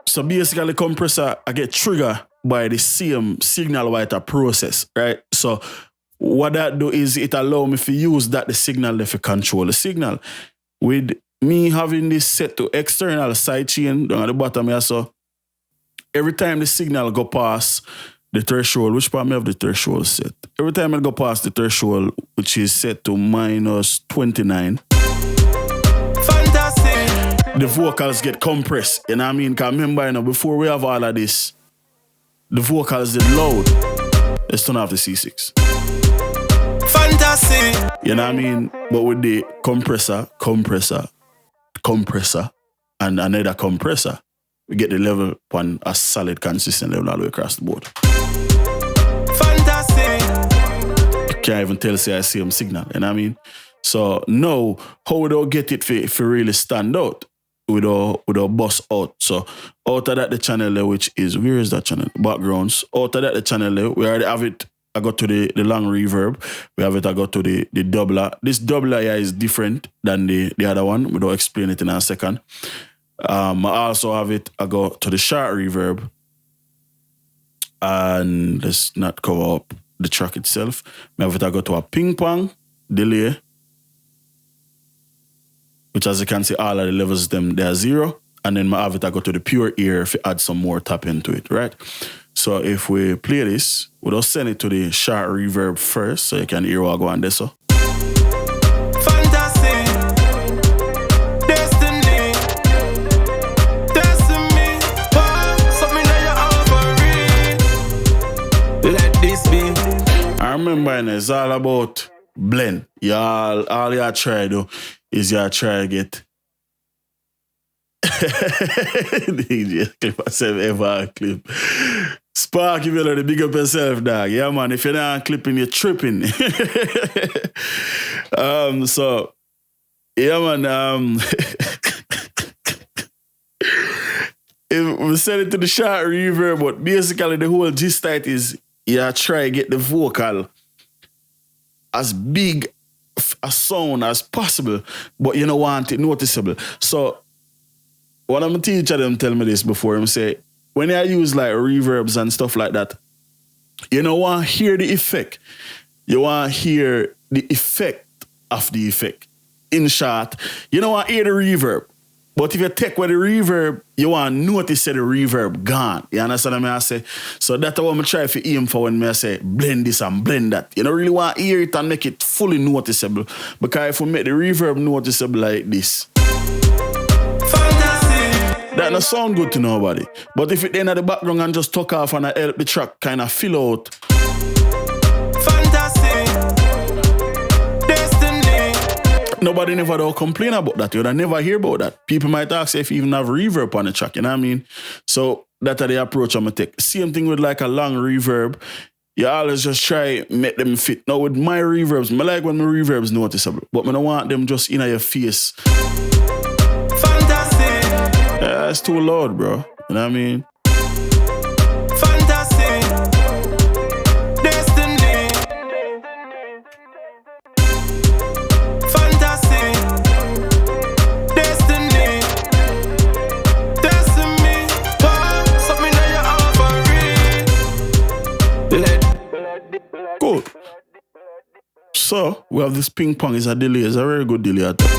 So basically compressor I get triggered by the same signal white a process, right? So what that do is it allow me to use that the signal to control the signal. With me having this set to external sidechain down at the bottom here, so every time the signal go past the threshold, which part me have the threshold set? Every time it go past the threshold, which is set to -29, Fantastic. the vocals get compressed. You know what I mean? Because remember, you know, before we have all of this, the vocals did loud. Let's turn off the C6. Fantastic. You know what I mean? But with the compressor, and another compressor, we get the level on a solid, consistent level all the way across the board. Fantastic. You can't even tell, say, I see him signal. You know what I mean? So now, how would I get it for really stand out? With our bus out. So out of that the channel there, which is, where is that channel? Backgrounds. Out of that the channel there, we already have it. I got to the long reverb. We have it, I got to the doubler. This doubler here is different than the other one. We'll explain it in a second. I also have it, I go to the short reverb. And let's not cover up the track itself. I have it, I go to a ping pong delay. Which, as you can see, all of the levels, they are 0. And then I have it, I go to the pure ear if you add some more tap into it, right? So if we play this, we'll just send it to the short reverb first, so you can hear what I go on there, so. Fantastic. Destiny. Destiny. Something that you're offering. Let this be. I remember, it's all about blend. All you try to do is you try to get DJ clip myself ever clip. Spark, if you know the big up yourself, dog. Yeah, man, if you're not clipping, you're tripping. So yeah, man, we send it to the short reverb, but basically the whole gist that is you try to get the vocal as big a sound as possible, but you don't want it noticeable. So one of my teachers them tell me this before, him say, when I use like reverbs and stuff like that, you don't want to hear the effect. You want to hear the effect of the effect. In short, you don't want to hear the reverb. But if you take away the reverb, you want to notice that the reverb gone. You understand what I say? So that's what I try to aim for when I say blend this and blend that. You don't really want to hear it and make it fully noticeable. Because if we make the reverb noticeable like this, that don't sound good to nobody. But if it then at the background and just tuck off and I help the track kind of fill out. Fantastic. Destiny. Nobody never do complain about that. You would never hear about that. People might ask if you even have reverb on the track, you know what I mean? So that's the approach I'm going to take. Same thing with like a long reverb. You always just try make them fit. Now with my reverbs, I like when my reverbs noticeable, but I don't want them just in your face. Fantastic. Yeah, it's too loud, bro. You know what I mean? Fantastic. Destiny. Fantastic. Destiny. Destiny. Something that you're offering. Cool. So, we have this ping pong. It's a delay. It's a very good delay at that.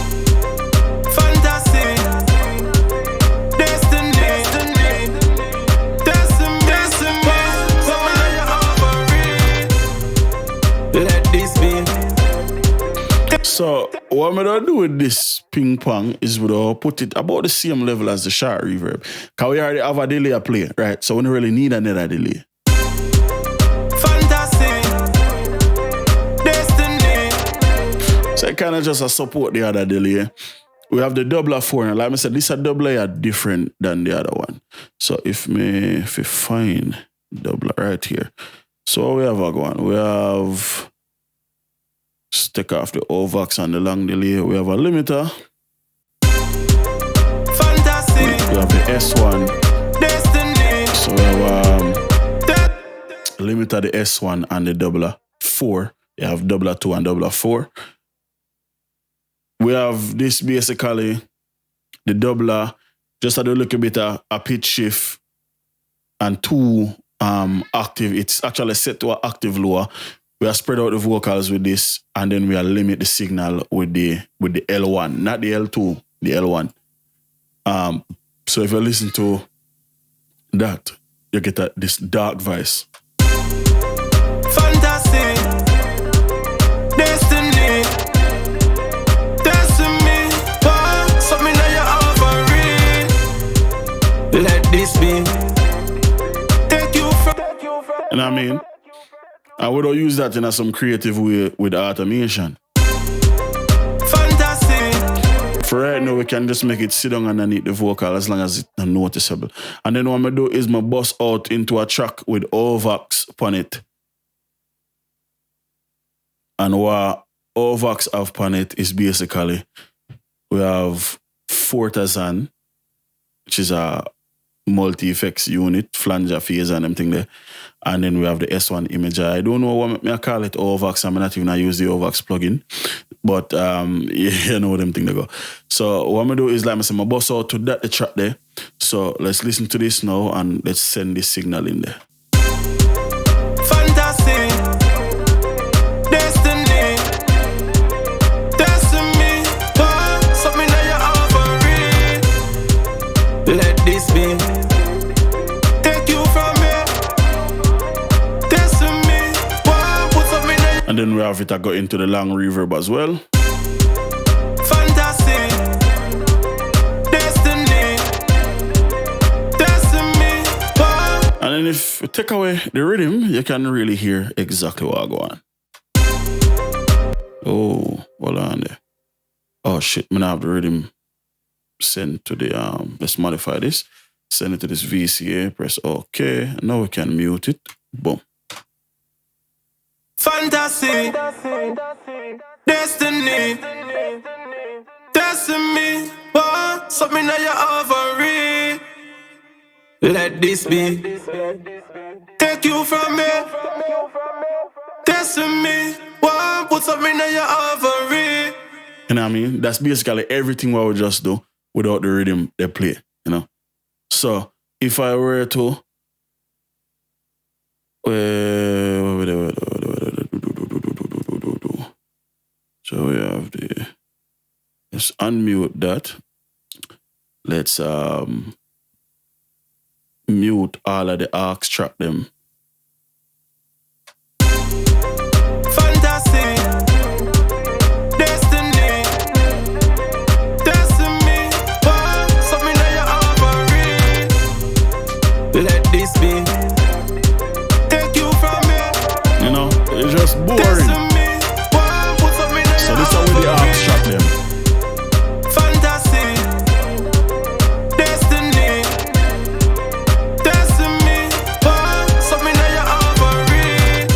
So, what I'm going to do with this ping pong is we'll put it about the same level as the short reverb. Because we already have a delay play, right? So we don't really need another delay. Fantastic. Destiny. So I kind of just support the other delay. We have the doubler 4. And like I said, this doubler are different than the other one. So if we find doubler right here. So we have a one. We have Just take off the OVAX and the long delay. We have a limiter. Fantasy. We have the S1. Destiny. So we have limiter, the S1 and the doubler 4. You have doubler 2 and doubler 4. We have this basically the doubler, just a little bit of a pitch shift and 2 octave. It's actually set to an octave lower. We are spread out the vocals with this, and then we are limit the signal with the L1, not the L2, the L1. So if you listen to that, you get this dark voice. Fantasy. Destiny. Destiny. Something that you're offering. Let this be. Take you from. And I mean, I would use that in some creative way with automation. Fantasy. For right now, we can just make it sit down underneath the vocal as long as it's noticeable. And then what I'm going to do is my bust out into a track with OVAX upon it. And what OVAX have upon it is basically, we have Fortazan, which is a multi-effects unit, flanger, phase and everything there. And then we have the S1 imager. I don't know what I call it OVAX. I'm not even use the OVAX plugin. But you know what them thing they go. So what I'm gonna do is like I said, I'm bust out to that the track there. So let's listen to this now and let's send this signal in there. Fantasy. Destiny. Destiny. Something that you're offering. Let this be. Take you from me. Destiny. Put something that. And then we have it, I got into the long reverb as well. Fantasy. Destiny. Destiny. And then if you take away the rhythm, you can really hear exactly what I go on. Oh, hold on there. Oh shit, I'm gonna have the rhythm sent to the let's modify this. Send it to this VCA, press OK. Now we can mute it. Boom. Fantasy. Destiny. Destiny. Something that you're offering. Let this be. Take you from me. Destiny. Put something that you're offering. You know what I mean? That's basically everything what we just do without the rhythm they play, you know? So, if I were to... So we have the... Let's unmute that. Let's mute all of the aux track them. Fantasy. Destiny. Destiny. Something that you're offering. Let this be. Take you from me. You know, it's just boring. So this is how we the aux track them. Fantasy. Destiny. Destiny. Something that you're offering.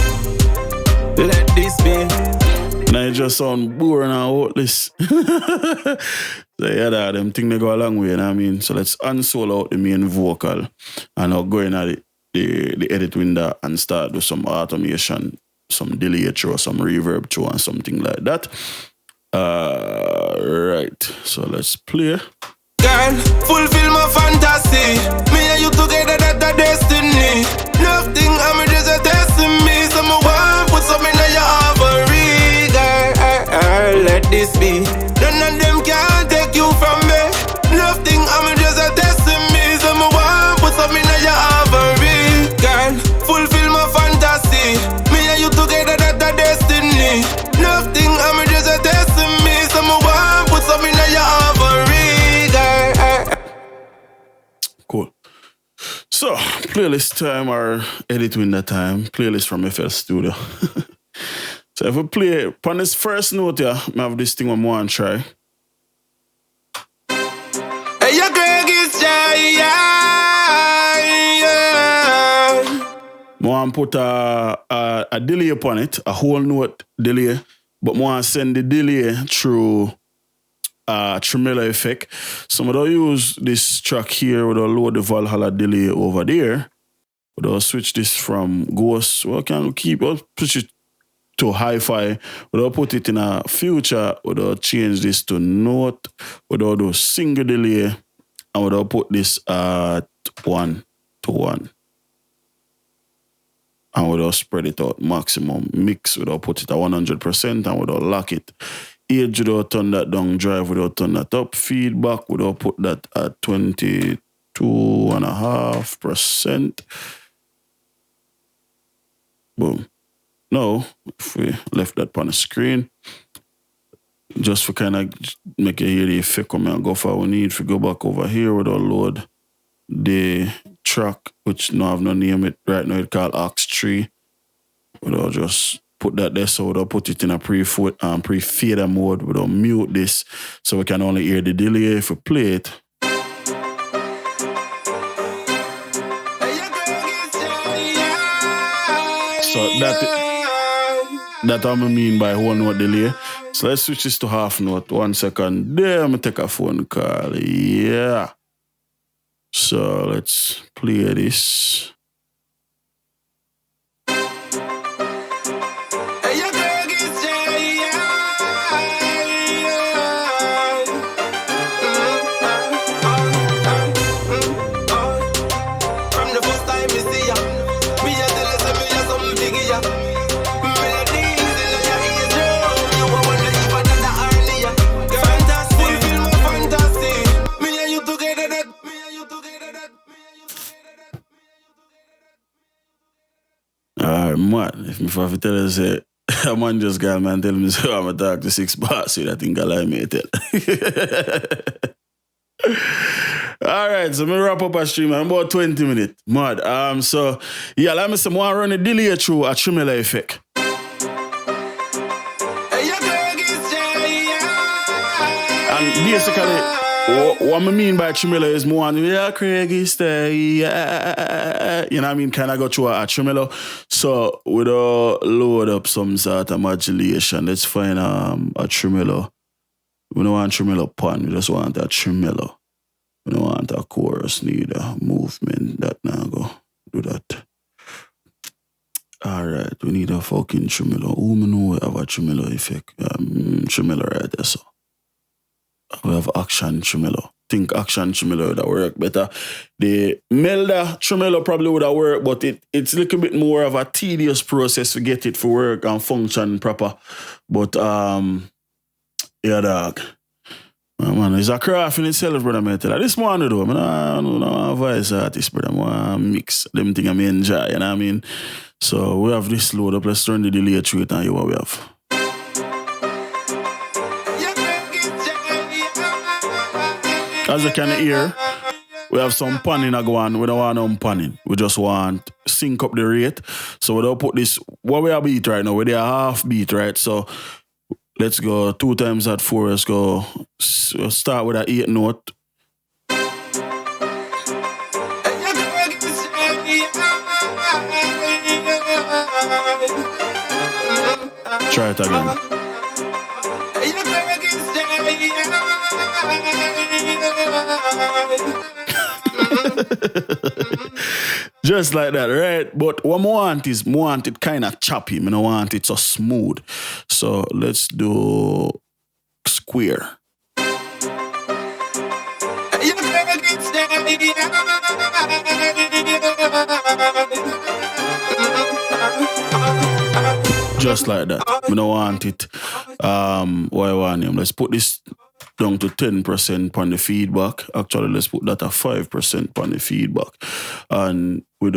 Let this be. Now it just sound boring and worthless. So yeah, them thing they go a long way, you know what I mean? So let's unsolo out the main vocal and I'll go in at the edit window and start do some automation, some delay through, some reverb through and something like that. Right, so let's play. Girl, fulfill my fantasy. Me and you together, that's a destiny. Nothing, I'm just a destiny. So I want put something in your offering. Girl, let this be. None of them can take you from me. Nothing, I'm just a destiny. So I want put something in your offering. Girl, fulfill my fantasy. Me and you together, that's a destiny. Nothing, I'm just a destiny. So I want put something in your offering. Cool. So, playlist time or edit window time. Playlist from FL Studio. So if we play upon this first note here, I have this thing I want to try. Hey, your Craiggis, yeah. I want to put a delay upon it, a whole note delay. but I want to send the delay through tremolo effect. So I'm going to use this track here with a load the Valhalla delay over there. We'll switch this from Ghost. Well, can keep I'll push it to hi-fi. We'll put it in a future. We'll change this to note. We'll do single delay. And we'll put this at 1 to 1. And we'll spread it out maximum. Mix, we'll put it at 100% and we'll lock it. Age, we'll turn that down. Drive, we'll turn that up. Feedback, we'll put that at 22.5%. Boom. Now, if we left that on the screen, just for kind of make it hear the effect come and go for we need to go back over here with our load the track, which no have no name it right now, it's called Ox 3. We'll just put that there, so we'll put it in a pre-fader mode. We'll mute this so we can only hear the delay if we play it. So that I mean by 1 note delay. So let's switch this to half note. 1 second. There, I'm take a phone call. Yeah. So let's play this. Man, if me have to tell you, say, a man just got me and tell me, so I'm going to talk to 6 bars, so I think I like me tell. All right, so me wrap up a stream in about 20 minutes. Mad. So, yeah, let me say, I want to run a delay through a tremolo effect. And basically, what I mean by tremolo is more on, Craiggis, you know what I mean? Kind of go through a tremolo. So we don't load up some sort of modulation. Let's find a tremolo. We don't want tremolo pan, we just want a tremolo. We don't want a chorus, need a movement. That now go do that. All right, we need a fucking tremolo. Who me know we have a tremolo effect? Tremolo right there, so. We have action tremolo. Think action tremolo would have worked better. The Melda tremolo probably would have worked, but it's a little bit more of a tedious process to get it for work and function proper. But yeah, dog. Man, it's a craft in itself, brother. I tell you. This morning though, I don't a voice artist, brother. I want to mix them things I enjoy, you know what I mean? So we have this load up. Let's turn the delay through it and hear what we have. As you can hear, we have some panning going. We don't want no panning. We just want sync up the rate. So we don't put this, what we are beat right now, we're a half beat, right? So let's go 2 times that 4. Let's go start with an 8 note. Try it again. Just like that, right? But what I want is, I want it kind of choppy. I don't want it so smooth. So let's do square. Just like that. I don't want it. What I want him. Let's put this down to 10% on the feedback. Actually, let's put that at 5% on the feedback. And with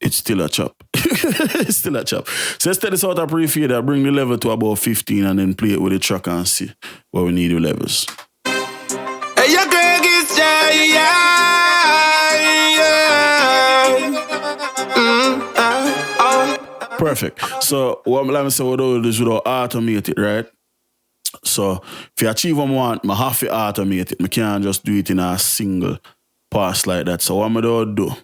it's still a chop. It's still a chop. So let's take this out of pre-fader, bring the level to about 15 and then play it with the track and see what we need with levels. Hey, your Craiggis, Perfect. So what let me say what do is we don't automate it, right? So if you achieve what I want, I have to automate it. I can't just do it in a single pass like that. So what I do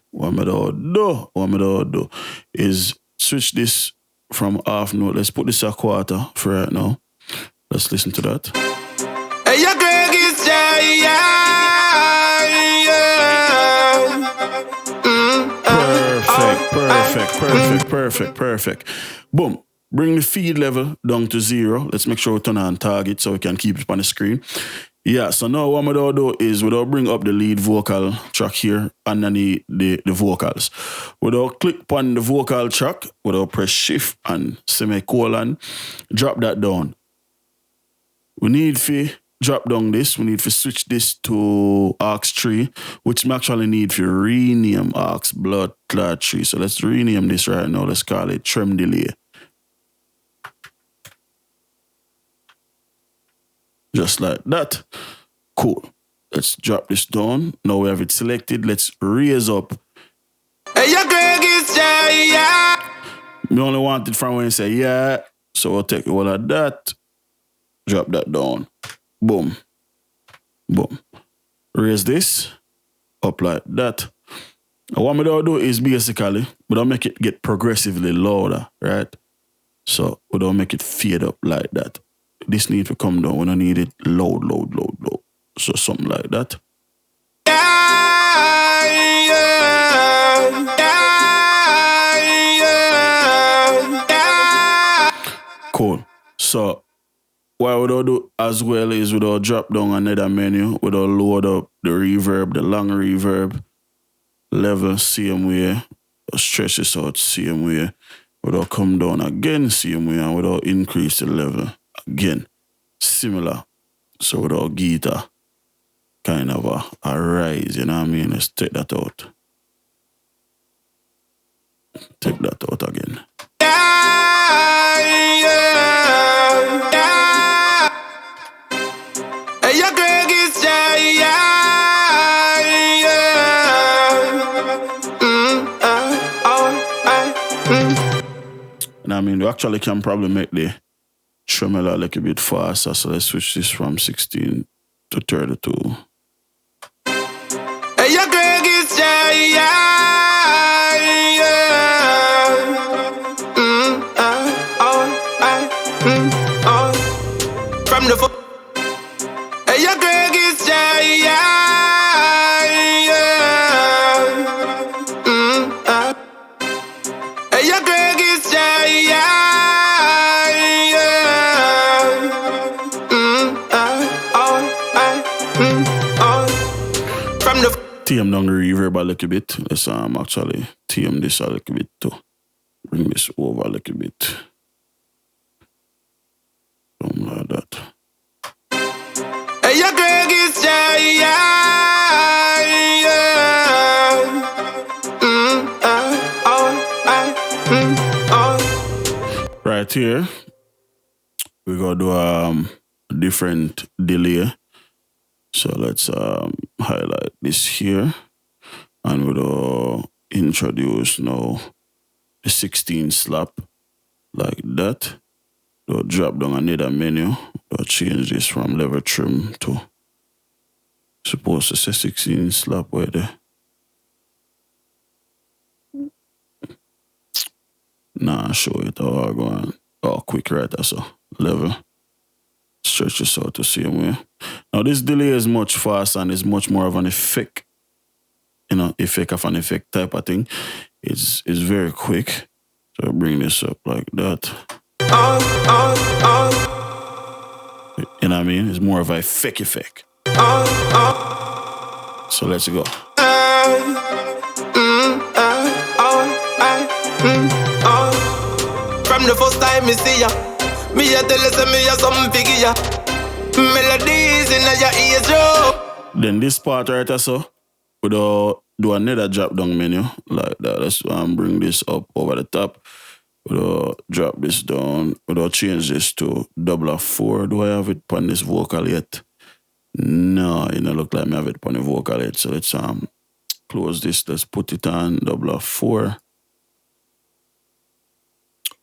is switch this from half note. Let's put this a quarter for right now. Let's listen to that. Hey, your Craiggis, Perfect. Boom. Bring the feed level down to 0. Let's make sure we turn on target so we can keep it on the screen. Yeah, so now what I'm going to do is we'll bring up the lead vocal track here underneath the vocals. We'll click on the vocal track, we'll press shift and semicolon, drop that down. We need to drop down this, we need to switch this to aux 3, which we actually need to rename aux blood clot 3. So let's rename this right now, let's call it trim delay. Just like that. Cool. Let's drop this down. Now we have it selected. Let's raise up. Hey, your Craiggis, We only want it from when you say yeah. So we'll take all of that. Drop that down. Boom. Boom. Raise this up like that. And what I'm going to do is basically, we don't make it get progressively louder, right? So we don't make it fade up like that. This need to come down. We don't need it loud. So something like that. Cool. So what we'll do as well is we'll drop down another menu. We'll load up the reverb, the long reverb, level same way, stretch this out same way. We'll come down again same way, and we'll increase the level again, similar. So without guitar, kind of a rise, you know what I mean? Let's take that out. Take that out again. Hey, your Craiggis, And I mean, we actually can probably make the tremolo a little bit faster, so let's switch this from 16 to 32. Hey, your Craiggis, from the foot. Hey, your Craiggis, hey, your Craiggis, from the TM down the reverb a little bit. Let's actually TM this a little bit too. Bring this over a little bit. Something like that. Hey, your Craiggis, Right here, we're gonna do a different delay. So let's highlight this here, and we'll introduce now the 16 slap like that. We'll drop down another menu. We'll change this from level trim to supposed to say 16 slap right there. Nah, show it how I go on. Oh, quick right so level. Stretch this out the same way. Now this delay is much faster and is much more of an effect. You know, effect of an effect type of thing. It's very quick. So I bring this up like that. You know what I mean? It's more of a fake effect. So let's go. From the first time me see ya, me a tell you say me a something figure ya. Melodies in your ears, yo. Then this part right so, we'll do another drop down menu like that. Let's bring this up over the top. We'll drop this down. We'll change this to F4. Do I have it on this vocal yet? No, it don't look like me have it on the vocal yet. So let's close this. Let's put it on F4.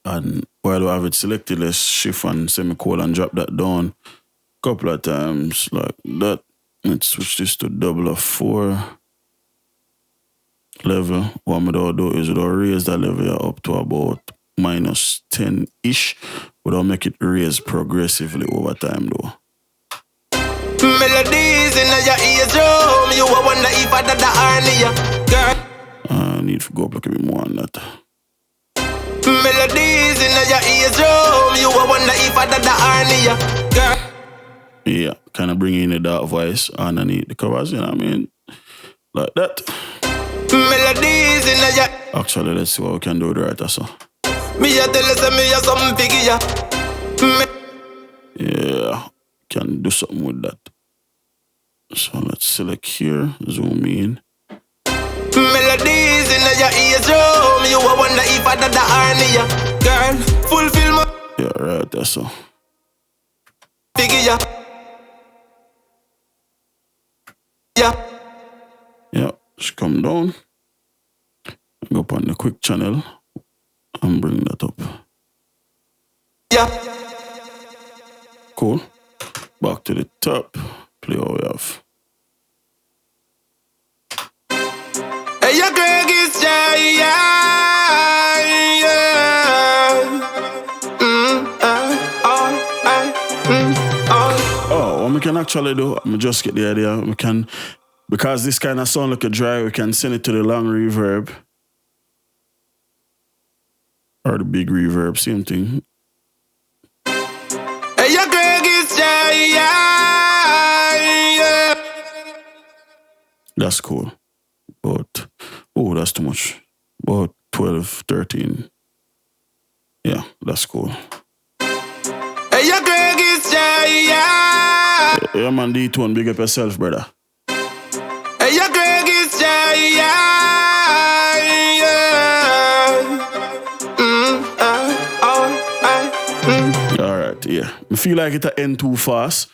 And while we have it selected, let's shift and semicolon, drop that down a couple of times like that. Let's switch this to F4 level. What I'm going to do is we'll raise that level up to about minus 10-ish, but I'll make it raise progressively over time though. Melodies in your eardrum, you wonder if I did the harmony, girl. I need to go up like a bit more on that. Melodies in your eardrum, you wonder if I did the harmony, girl. Yeah, kind of bring in the dark voice underneath the covers, you know what I mean? Like that. Melodies in your... Actually, let's see what we can do with the right so. Me a tell you, me a some figure. Yeah, can do something with that. So let's select here, zoom in. Melodies in your eardrum, you wonder if I did the harmony, girl. Fulfill my... Yeah, right there so. Figure. Yeah. Yeah, just come down. Go up on the quick channel and bring that up. Yeah. Cool. Back to the top. Play what we have. Hey, your Craiggis, yeah. Oh, what we can actually do, I'm just get the idea. We can, because this kind of sound like a dry, we can send it to the long reverb. Or the big reverb, same thing. Hey, your Craiggis, yeah. That's cool. But, oh, that's too much. About 12, 13. Yeah, that's cool. Hey, your Craiggis, yeah. Yeah, man, D2, big up yourself, brother. Hey, your Craiggis, yeah. Alright, yeah. I feel like it'll end too fast.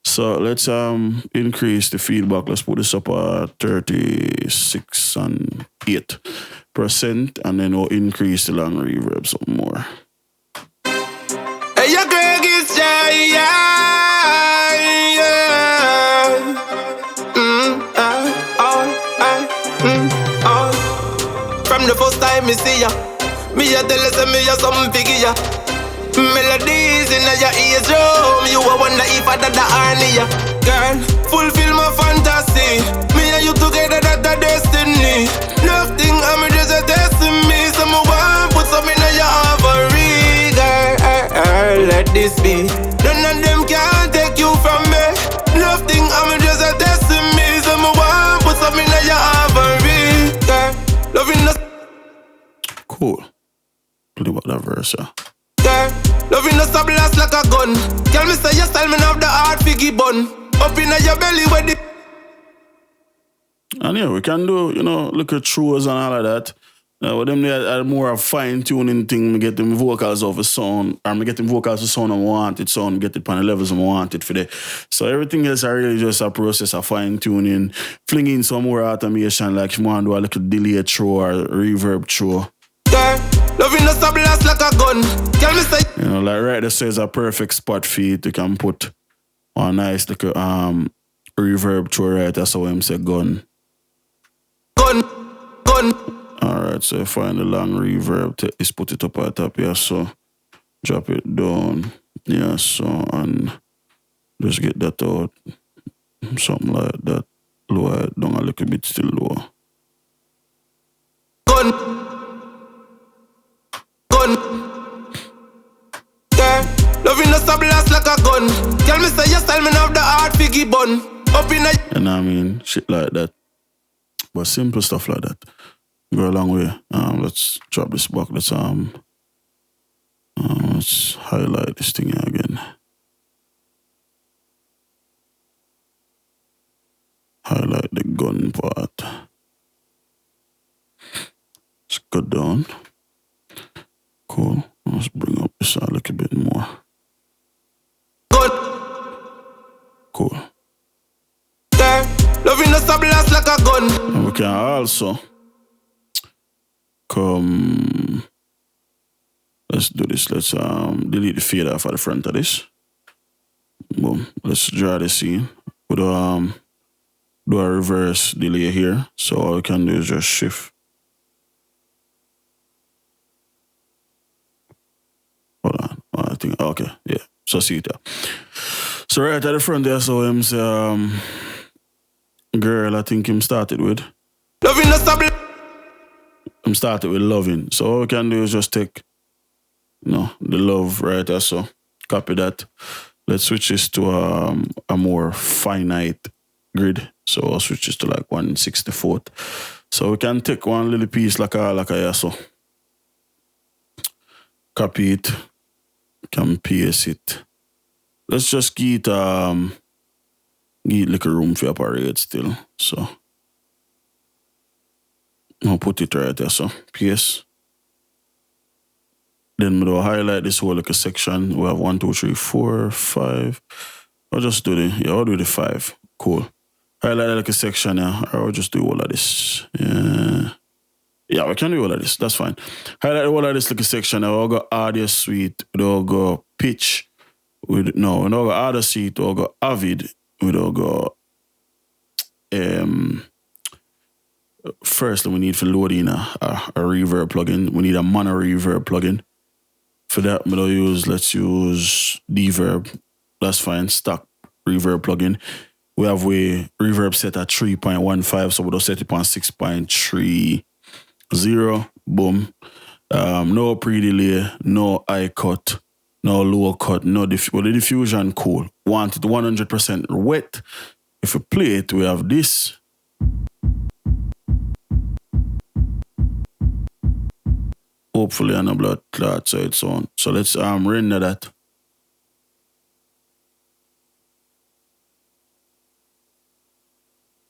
So let's increase the feedback. Let's put this up at 36 and 8%, and then we'll increase the long reverb some more. Hey, your Craiggis, yeah. From the first time me see ya, me a tell you say me a some figure. Melodies in your eardrum, you a wonder if I did the harmony, girl. Fulfill my fantasy, me and you together that's the destiny. Nothing I'm just a destiny. Someone put some in your ovary, girl. Let this be. None of them can take you from me. Nothing I'm just a destiny. Someone put some in your ovary, girl. Loving the... Cool. Play about that verse, yeah. Loving us a blast like a gun. Tell me say your style, me have the heart figgy bun. Up in your belly where the... And yeah, we can do, you know, look at throws and all of that. With them there more of fine-tuning thing, me get them vocals off a sound, or me get them vocals to sound I want it, sound, get it on the levels I want it for the. So everything else are really just a process of fine-tuning, flinging some more automation, like if you want to do a little delay throw or reverb throw. Loving us a blast like a gun. Tell me say... You know, like right there says a perfect spot for it. You can put a nice little reverb through right. That's how I'm say gun. Gun. Alright, so find the long reverb, take this, put it up at the top, yeah, so drop it down, yeah, so, and just get that out, something like that, lower it down a little bit, still lower. Gun. Yeah, loving us a blast like a gun. Tell me say your style, me have the heart figgy bun. Up in a... And I mean, shit like that. But simple stuff like that. Go a long way. Let's drop this back. Let's highlight this thing again. Highlight the gun part. Let's go down. Cool. Let's bring up this a little bit more. Good. Cool. Yeah, loving us a blast like a gun. And we can also come. Let's do this. Let's delete the fade off at the front of this. Boom. Let's draw the scene. Put do a reverse delay here. So all we can do is just shift. thing. Okay, yeah. So see it there. So right at the front there, so him say, girl, I think him started with. Loving us a Him started with loving. So all we can do is just take, the love right there. So copy that. Let's switch this to a more finite grid. So I'll switch this to like 1/64. So we can take one little piece like a so. Copy it. Can paste it. Let's just get like a room for operate still. So I'll put it right there. So paste. Then we'll highlight this whole like a section. We have 1, 2, 3, 4, 5. I'll just do I'll do the 5. Cool. Highlight like a section, yeah. Or I'll just do all of this. Yeah. Yeah, we can do all of this. That's fine. Highlight all of this like a section. I'll go audio suite. We'll go pitch. We'll go audio suite. We'll go avid. We'll go first we need to load in a reverb plugin. We need a mono reverb plugin. For that, let's use Deverb. That's fine. Stock reverb plugin. We have reverb set at 3.15, so we'll set it on 6.30. Boom. No pre-delay, no high cut, no low cut, no the diffusion cool. Want it 100% wet. If we play it, we have this. Hopefully on a blood clot, so it's on. So let's render that.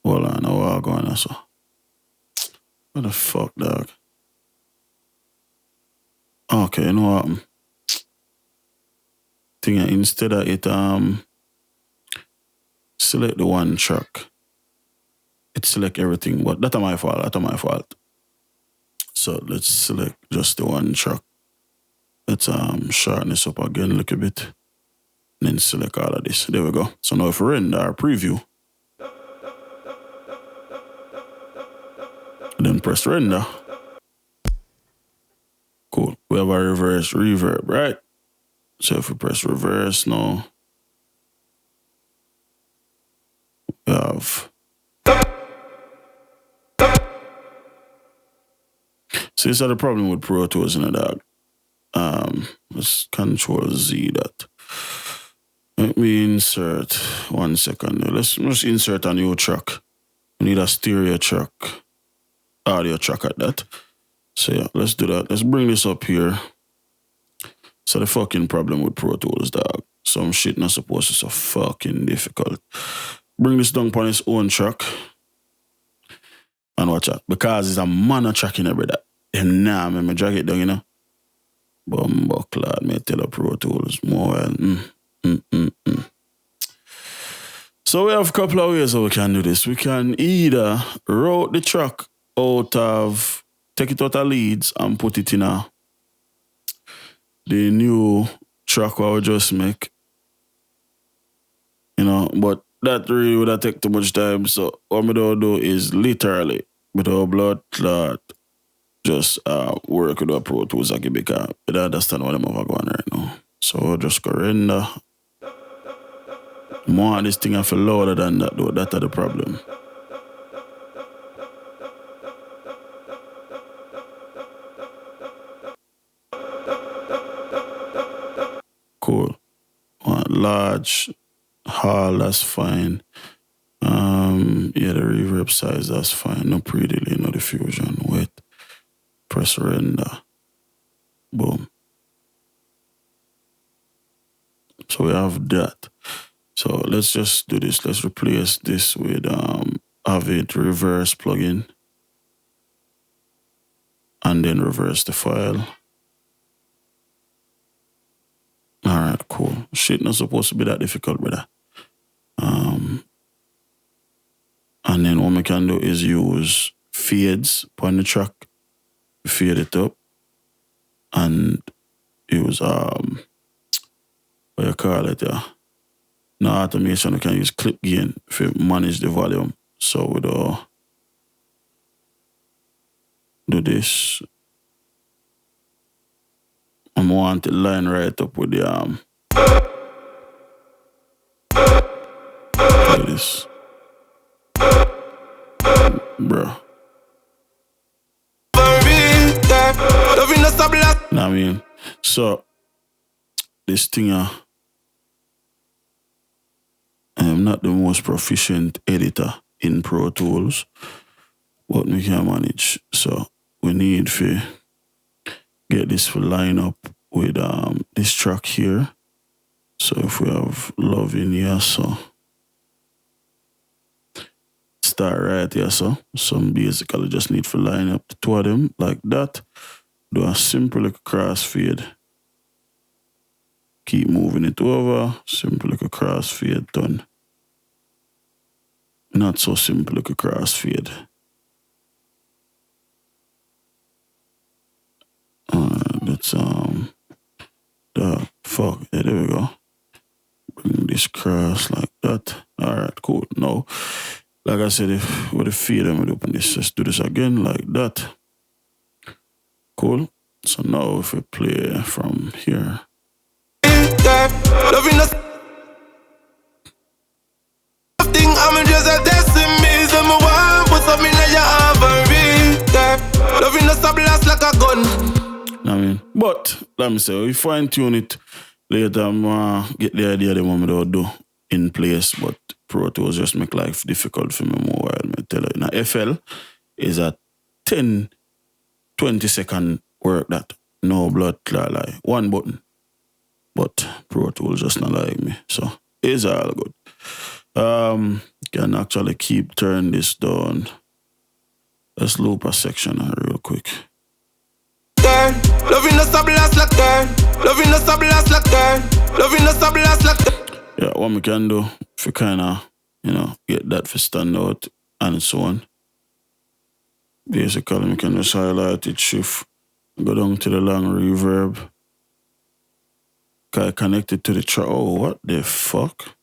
Hold on, now we're going on so. What the fuck, dog? Okay, you know what? Instead of it select the one track. It select everything, but that's my fault. So let's select just the one track. Let's shorten this up again a little bit. And then select all of this. There we go. So now if we render our preview, then press render. Cool. We have a reverse reverb, right? So if we press reverse now, we have. So this is the problem with Pro Tools in the dog. Let's Control Z that. Let me insert 1 second. Let's just insert a new track. We need a stereo track, audio track at that. So yeah, let's do that. Let's bring this up here. So the fucking problem with Pro Tools, dog. Some shit not supposed to be so fucking difficult. Bring this down upon its own track. And watch out. Because it's a mono track in every that. And now me drag it down, Bumbucklad, me tell a Pro Tools more. So we have a couple of ways how we can do this. We can either route the track take it out of leads and put it in the new track what we just make. But that really would have take too much time. So what we don't do is literally, with our blood clot, just work with our Pro Tools again because I don't understand what I'm going right now. So we'll just go render. More of this thing I feel louder than that though. That's the problem. Cool. Large hall, that's fine. Yeah, the reverb size, that's fine. No pre-delay, no diffusion. Wait. Press render. Boom. So we have that. So let's just do this. Let's replace this with Avid reverse plugin. And then reverse the file. Alright, cool. Shit not supposed to be that difficult, brother. And then what we can do is use fades on the track. Fade it up. And use what you call it, yeah. Now automation, we can use clip gain to manage the volume. So we do this. I want to line right up with the arm. Like this. Bro. I mean, so this thing, I'm not the most proficient editor in Pro Tools, but we can manage. So we need to get this to line up with this track here. So if we have love in here, so start right here, so basically just need to line up the two of them like that. Do a simple little crossfade. Keep moving it over. Simple little crossfade done. Not so simple little crossfade. That's the fuck. Yeah, there we go. Bring this cross like that. Alright, cool. Now, like I said, if with the fade I'm gonna open this, let's do this again like that. Cool. So now if we play from here. I'm just a destiny, so I'm one, put something in your ivory. Loving us a blast like a gun. I mean, but let me say, we fine tune it later. Get the idea the moment I'll do in place, but Pro Tools just make life difficult for me more while. Me tell you, now FL is a 10-20 second work that no blood clot like one button, but Pro Tools just not like me, so it's all good. Can actually keep turn this down. Let's loop a section real quick. Loving us a blast like that. Loving us a blast like that. Loving us a blast like that. Yeah, what we can do if we kinda, get that for stand out and so on. Basically we can just highlight it, shift, go down to the long reverb. Can I connect it to the track? Oh, what the fuck?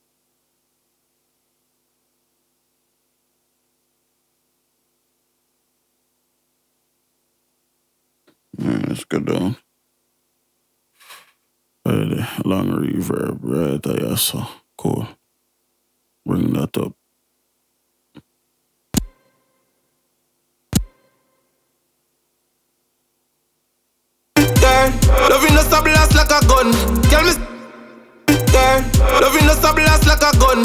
Let's go down. Right, long reverb right there, so cool. Bring that up. Loving us a blast like a gun. Tell me, loving us a blast like a gun.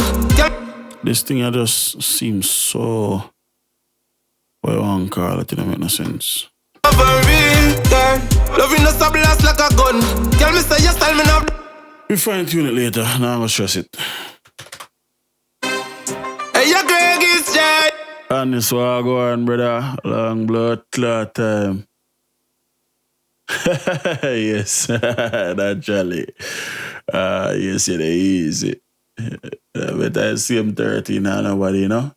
This thing I just seems so. What you want to call it? It don't make no sense. Loving us a blast like a gun. Tell me say yes, tell me now. We fine tune it later. Now I'm gonna stress it. Hey, your Craiggis, Jay. And this one go on, brother. Long blood clot time. Yes, that jolly. Yes, it is easy. But I see him 13 and nobody, you know.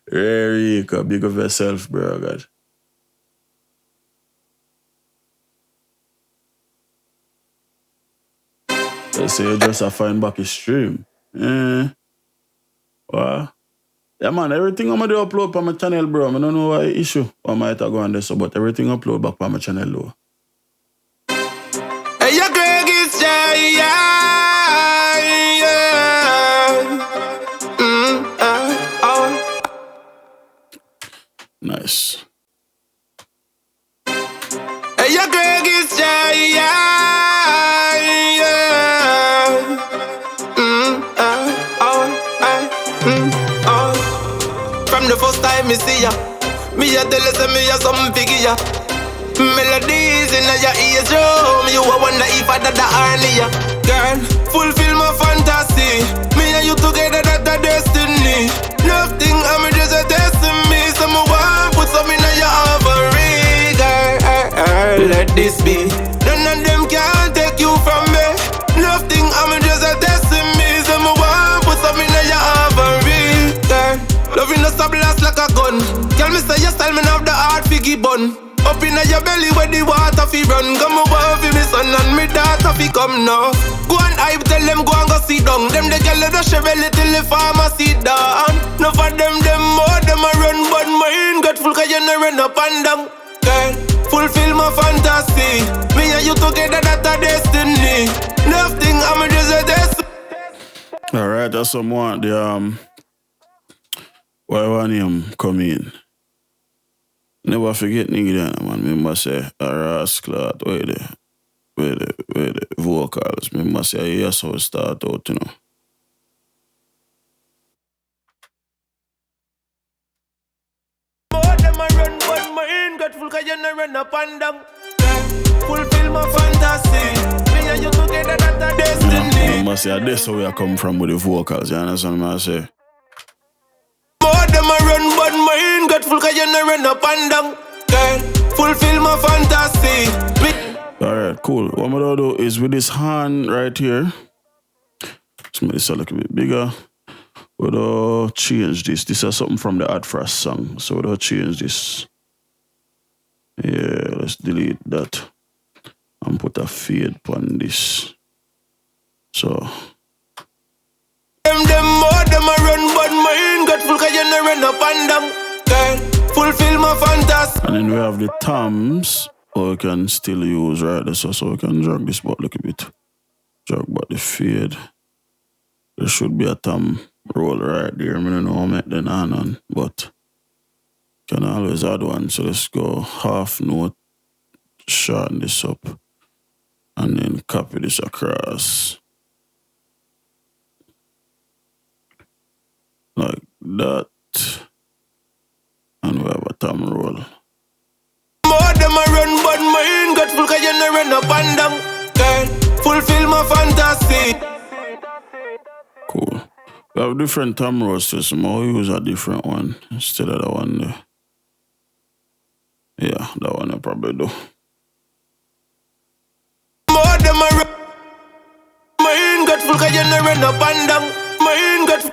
Very good. Big of yourself, bro. God. They say you just a find back his stream. Wow. Yeah, man, everything I'm going to upload on my channel, bro. I don't know why issue I might go on this, but everything upload back on my channel, though. Hey, your Craiggis, yeah. Nice. Hey, your Craiggis, yeah. From the first time me see ya, me a tell you say me a something figure ya. Melodies in your ears, drum. You a wonder if I did the harmony. Girl, fulfill my fantasy. Me and you together, that's the destiny. Nothing, I'm just a destiny. Someone put something in your ovary. Girl, let this be. None of them can take you from me. Nothing, I'm just a destiny. Someone put something in your ovary. Girl, loving us a blast like a gun. Tell me say yes, tell me now the heart figgy bun. Up in your belly where the water fi run. Come over for me son and me daughter fi come now. Go and hype, tell them go and go sit down. Them the girl that shovel it till the farmer sit down. No for them more, them a run. But mine grateful cause you no run up and down. Girl, full fulfill my fantasy. Me and you together, that's a destiny. Nothing, I'm just a destiny. Alright, that's someone the why one him come in. Never forget nigga that man. Remember say a rascal where the vocals. Remember say yes how it start out, you know. More them a run, but my in got full cause you no run up and down. Fulfill my fantasy. Me and you together, that's a destiny. Remember say that's how we are come from with the vocals, you understand what I say? More them a run, but my in got full cause you no run up and down. Fulfill my fantasy. Alright, cool. What I'm gonna do is with this hand right here. Let's make this a little bit bigger. We'll change this. This is something from the Ad Frost song. So we'll change this. Yeah, let's delete that. And put a fade on this. So. Them more, them a run, but my in got full cause you no run up and down. Fulfill my fantasy. And then we have the thumbs. Or we can still use right there. So we can drag this back a little bit. Drag back the fade. There should be a thumb roll right there. I don't know how I make the on, but can always add one. So let's go half note, shorten this up, and then copy this across. Like that. And we have a thumb roll. More them a run, but my in got full cause you no run up and down. Fulfill my fantasy. Cool. We have different thumb rolls too, so I'll use a different one instead of the one there. Yeah, that one I probably do. More them a run. My in got full cause you no run up and down. My in got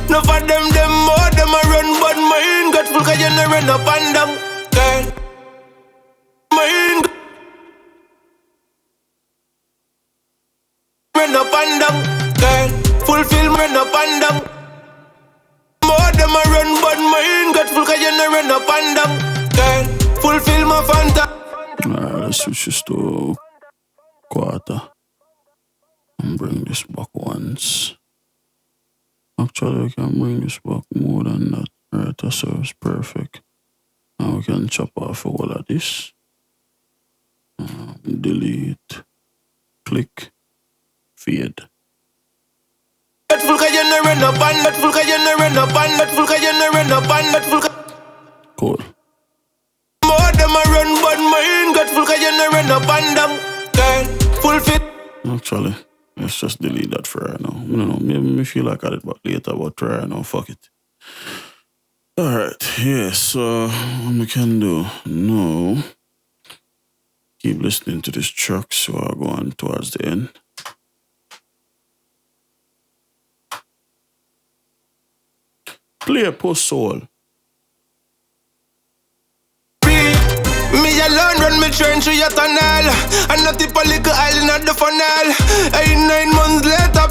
no for them more them a run, but my in got full cause you no run up and down. My in run up and down. Fulfill run up and down. More them a run, but my in got full cause you no run up and down. Fulfill my fantasy. Alright, let's switch this to quarter. And bring this back once. Actually, we can bring this back more than that. Right, that serves perfect. Now we can chop off all of this. Delete. Click. Fade. Cool. More them a run, but my in got full cause you no run up and down. Fulfill. Actually, let's just delete that for right now. I don't know, maybe me feel like I did back later, but for right now, fuck it. Alright, yeah, so what we can do now, keep listening to this track so I'll go on towards the end. Play Post Soul. Me alone run me train through your tunnel, and not tip a little island at the funnel. 9 months later,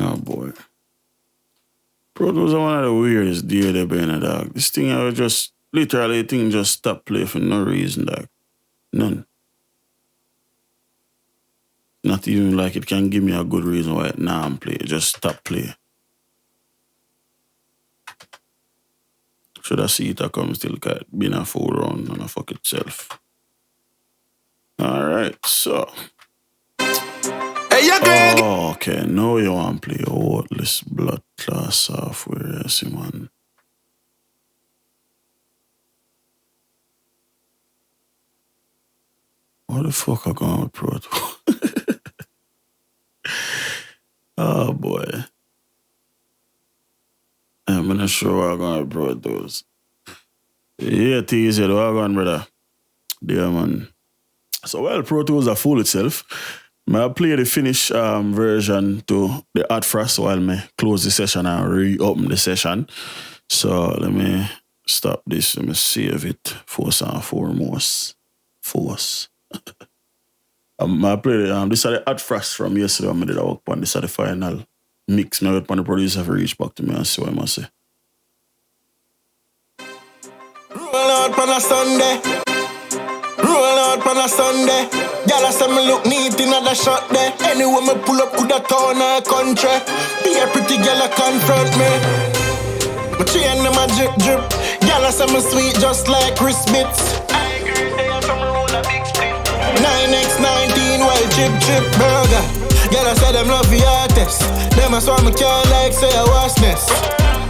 Oh boy. Pro Tools are one of the weirdest deal they've been a dog. This thing I just literally thing just stop play for no reason, dog. None. Not even like it can give me a good reason why it now I'm play. Just stop play. Should I see it come still cat been a full round and a fuck itself. Alright, so. Oh, okay, now you want to play a worthless blood class software, yes, man. What the fuck I going with Pro Tools? Oh boy. I'm not sure what I'm going with Pro Tools. Yeah, tease it, what I'm going, brother? Yeah, man. So, well, Pro Tools are fool itself. I play the finished version to the Ad Frost while I close the session and reopen the session. So let me stop this. Let me save it first and foremost. Force. I played this is the Hot Frost from yesterday. I did a work on this is the final mix. Now when the producer have reached back to me and see what I must say. Roll out on a Sunday. Roll out on a Sunday. Y'all say me look neat in the shot there. Anyway me pull up could a town or a country. Be a pretty girl a confront me. My chain them a drip drip. Y'all say me sweet just like Chris Bits. I agree they are some roll a big split. 9x19 while chip chip burger. Y'all say them love the artist. Them a swan me can't like say a wasness.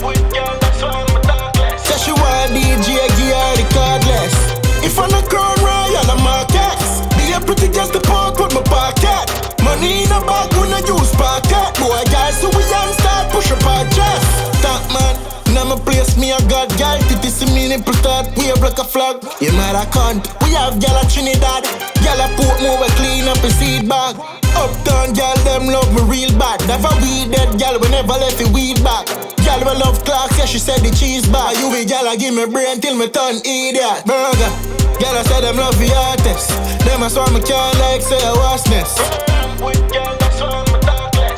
With girl that's why I'm a talkless. Say she want DJ give her the cardless. If I'm a crown royal I'm a cats. Be a pretty girl to park with my pocket. Money in a bag when I use pocket. Boy guys so we young start push up our chest. Top man. Now my place, me a god gal. Titty see me nipple start wave like a flag. You mad a cunt. We have gal a Trinidad. Gal a put more clean up a seed bag. Uptown gal them love me real bad. Never weed dead gal we never left the weed back. Gal we love clocks, yeah she said the cheese bar. You be gal a give me brain till me turn idiot. Burger. Gal I say them love the artist. Them a swan me can't like say a wasness.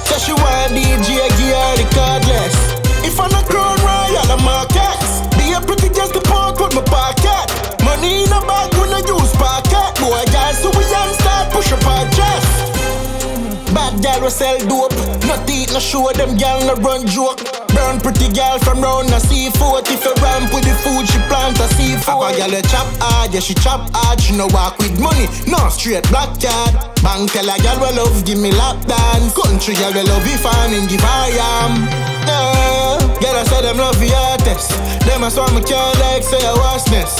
Say she want DJ give her the cardless. If I'm a crown royal, I'm a cats. Be a pretty just to park with my pocket. Money in a bag when I use pocket. Boy, guys, so we young start push up our chest. Bad gal we sell dope. Not eat, no show them gal no run joke. Burn pretty gal from round a seafood. If you ramp with the food, she plant a seafood. Have a gal a chop hard, yeah she chop hard. She no walk with money, no straight black card. Bank tell a gal we love, give me lap dance. Country gal we love, if I'm in give I am. Girl, I say them love the artist. Them a swan me can't like say a wasness.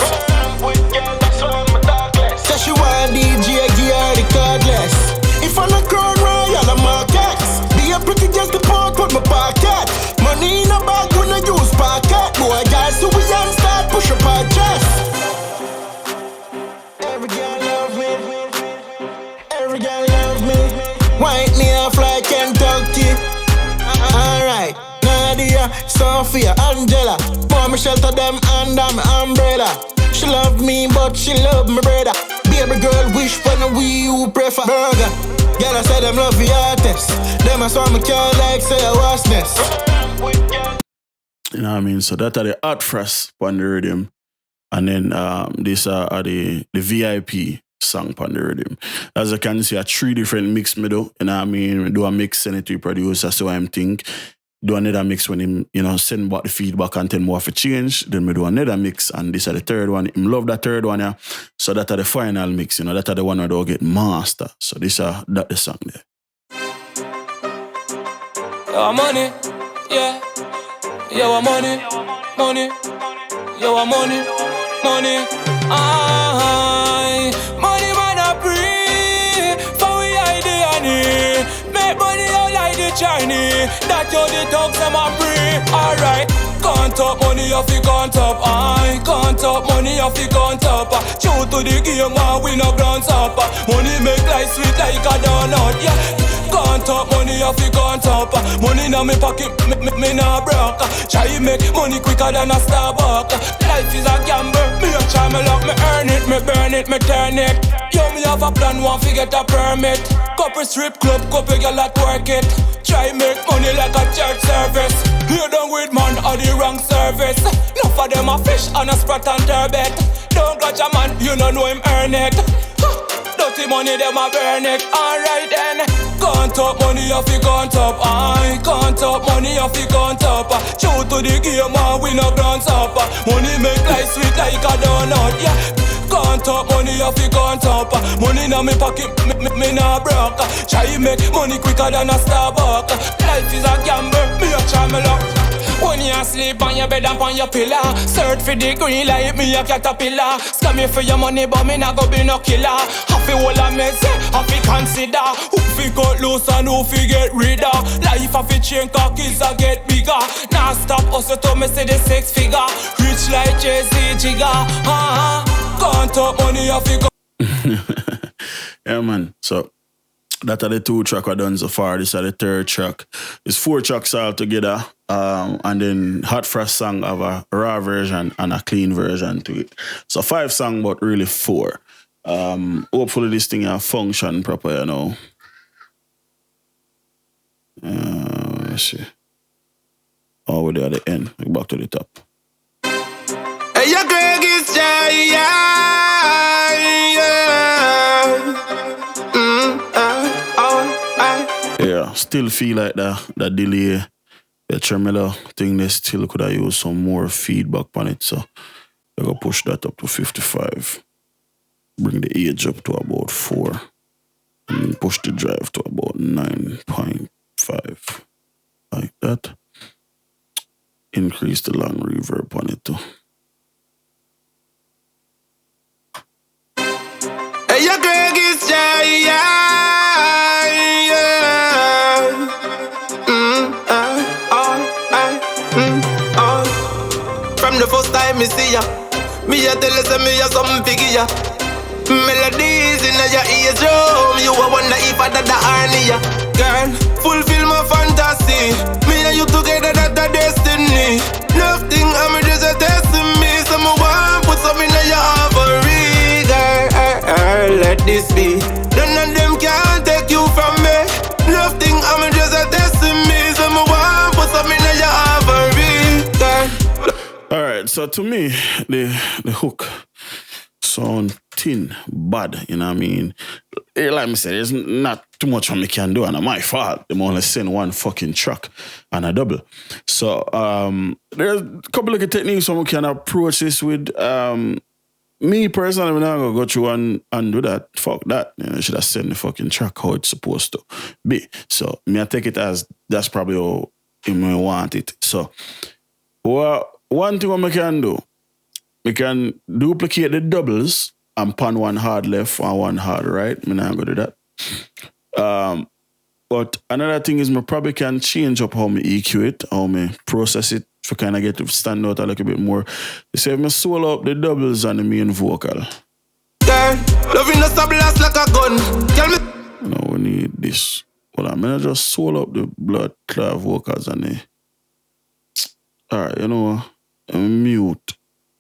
Say she want DJ give her the cardless. If I'm a crown royal I'm a cats. Be a pretty just to park with my pocket. Money in a bag when I use pocket. Boy guys so we young start push up our chest. Every girl love me. Every girl love me. Wipe me off like Kentucky. Alright. Nadia, Sophia, Angela. Mama shelter them under my umbrella. She love me but she love my brother. Baby girl wish when we you prefer. Burger. Girl I say them love the artist. Them a swan me can't like say a wasness. You know what I mean? So that are the Hot Frost on the Riddim. And then these are the VIP song on the Riddim. As you can see, 3 different mix me do. You know what I mean? We do a mix, send it to the producer, so I'm think. Do another mix when him, send back the feedback and tell more for change. Then we do another mix, and this is the third one. Him love that third one, yeah. So that are the final mix, that are the one where they'll get master. So this are that the song there. Yo, money, yeah. Yo, money, money. Yo, money, money. Money man a pray for we idea. Make money out like the Chinese. That you the dogs them a pray. Alright. Can't talk money off you can't top. I can't talk money off you can't top. True to the game and we no ground top. Money make life sweet like a donut. Yeah. Can't talk money off you can't top. Money in my pocket me nah broke. Try make money quicker than a Starbucks. Life is a gamble. Me a try me luck. Me earn it, me burn it, me turn it. Yo me have a plan, want to get a permit. Couple strip club, couple girl at work it. Try make money like a church service. You done with man or the wrong service. Enough of them a fish and a sprat and turbot. Don't catch a man, you don't know him earn it. Dirty money, them a burn it. Alright then. Can't talk money off you can't top. I can't talk money off you can't top. True to the game and we no ground top. Money make life sweet like a donut. Yeah. Can't talk money off you can't top. Money in my pocket me nah broke. Try make money quicker than a Starbucks. Life is a gamble, me a try me luck. When you sleep on your bed and on your pillow, search for the green light, me a caterpillar. Scam me for your money, but me not go be no killer. Happy all I mess, happy consider. Who fi cut loose and who fi get rid of. Life of a chain cockies a get bigger. Now stop hustle to me see the 6 figure. Rich like Jay-Z Jigga. Can't talk money off you go. Yeah man, so that are the 2 tracks I done so far. This is the 3rd track. It's 4 tracks all together. And then Hot Frost song have a raw version and a clean version to it. So 5 songs, but really 4. Hopefully this thing function proper, you know. Let's see. Oh, we're there at the end. Back to the top. Hey, your Craiggis, yeah, still feel like that delay, the tremolo thing, they still could have used some more feedback on it. So I'm going to push that up to 55. Bring the age up to about 4. And push the drive to about 9.5. Like that. Increase the long reverb on it too. Hey, your Craiggis, From the first time me see ya, me a tell you say me a something figure ya. Melodies in your ears, drum. You a wonder if I that the harmony. Girl, fulfill my fantasy. Me and you together, that's the destiny. Nothing, I'm just a testing me. Someone want put something in your ovary. Girl, let this be. None of them can take you from me. Nothing, I'm just a testing me. Someone want put something in your ovary. Girl. Alright, so to me, the hook sound thin, bad, you know what I mean? Like I said, there's not too much I can do, and it's my fault. They only send one fucking track and a double. So there's a couple of techniques we can approach this with. Me personally, I'm not gonna go through and do that. Fuck that. You know, I should have sent the fucking track how it's supposed to be. So me I take it as that's probably how you may want it. So one thing I can do, we can duplicate the doubles and pan one hard left and one hard right. I'm not going to do that. But another thing is I probably can change up how I EQ it, how I process it to kind of get to stand out a little bit more. You say if I solo up the doubles and the main vocal. Girl, loving us a blast like a gun. Tell me. You know, we need this. Well, I'm going to just solo up the blood clear vocals and the... Alright, you know, mute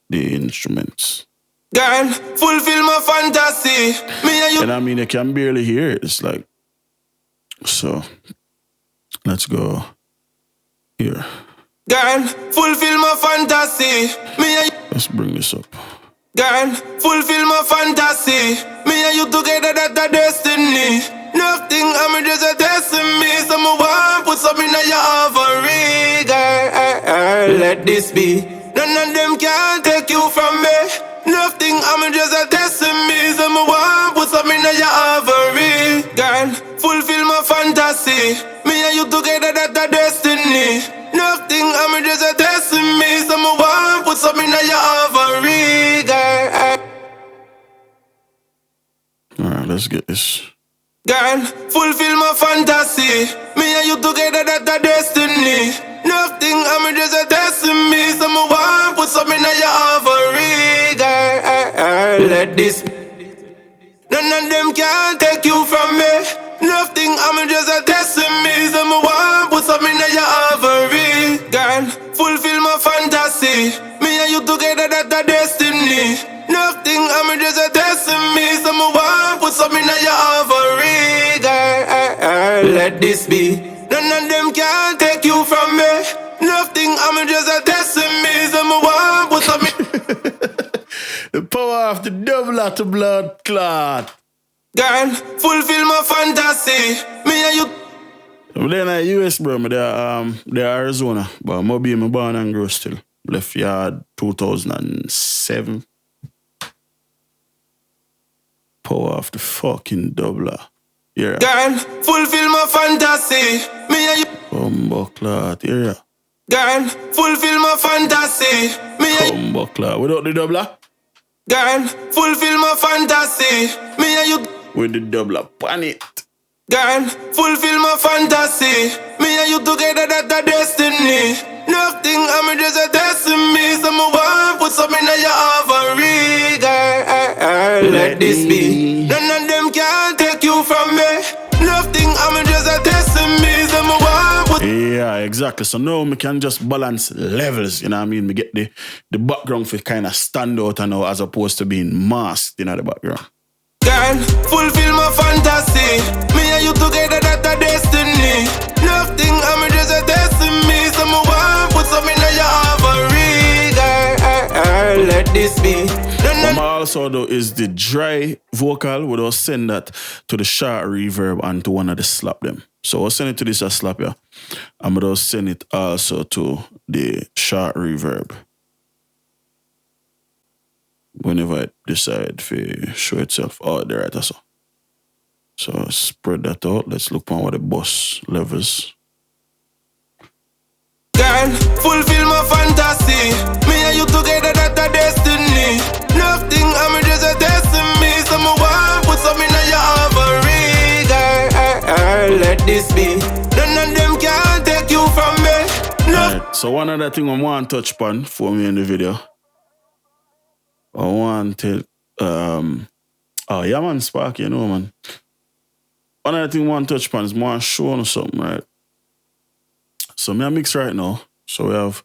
the instruments. Girl, fulfill my fantasy. Me and you. And I mean, I can barely hear it. It's like, so let's go here. Girl, fulfill my fantasy. Me and you. Let's bring this up. Girl, fulfill my fantasy. Me and you together, that's the destiny. Nothing, I'm just a testing me. Someone want put something in your ovary. Girl, let this be. None of them can take you from me. Nothing, I'm just a testing me. Someone want put something in your ovary. Girl, fulfill my fantasy. Me and you together, that's the destiny. Nothing, I'm just a testing me. Someone want put something in your ovary. Girl. Alright, let's get this. Girl, fulfill my fantasy. Me and you together, that's the destiny. Nothing, I'm just a testing me. Someone want put something in your ovary. Girl, let this. None of them can take you from me. Nothing, I'm just a testing me. Someone want put something in your ovary. Girl, fulfill my fantasy. Me and you together, that's the destiny. Nothing, I'm just a testing me. Someone want put something in your ovary. Girl, let this be. None of them can take you from me. Nothing, I'm just a testing me. Someone want put something. The power of the double at the blood clot. Girl, fulfill my fantasy. Me and you. I'm there in the US, bro. They're Arizona. But I'm be born and grow still. Left yard 2007. Power of the fucking doubler. Yeah. Girl, fulfill my fantasy. Me and you. Bumbleclot, yeah. Girl, fulfill my fantasy. Me and Bumbleclot. Without the doubler? Girl, fulfill my fantasy. Me and you. With the doubler, pan it. Girl, fulfill my fantasy. Me and you together, that's the destiny. Nothing, I'm just a testing me. Someone want put something in your ovary. Girl, let this be. None of them can take you from me. Nothing, I'm just a testing me. Someone want put. Yeah, exactly. So now we can just balance levels, you know what I mean? We get the background for kind of stand out and now as opposed to being masked, you know, the background. Girl, fulfill my fantasy. Me and you together, that's a destiny. Nothing, I'm just a destiny. Someone put something in your ovary. Girl, let this be. What I also do is the dry vocal, we don't send that to the short reverb and to one of the slap them. So I'll send it to this a slap, yeah. And we'll send it also to the short reverb. Whenever it decide to show itself out there, right? So spread that out. Let's look on what the boss levels. Girl, fulfill my fantasy. Me and you together, that's a destiny. Nothing, I'm just a destiny. Someone put something in your ovary. Girl, let this be. None of them can take you from me. No. Right, so one other thing I want to touch upon for me in the video. I want to, oh yeah man, Sparky, you know man. One other thing I want to touch upon is I want to show you something, right? So me a mix right now. So we have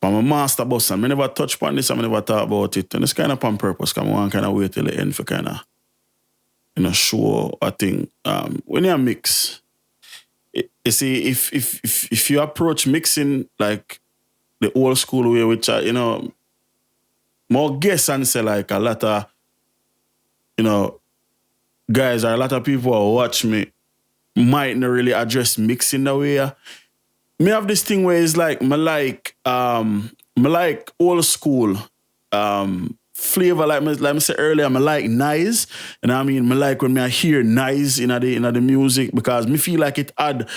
from a master bus, and I never touch upon this, I never talk about it. And it's kind of on purpose, because I want kind of wait till the end for kind of, you know, show a thing. When you mix, you see, if you approach mixing like the old school way, which you know, more guess and say like a lot of, you know, guys or a lot of people who watch me might not really address mixing the way. Me have this thing where it's like me like old school flavor, like me said earlier, I like nice. And I mean, me like when I hear nice in the music, because me feel like it add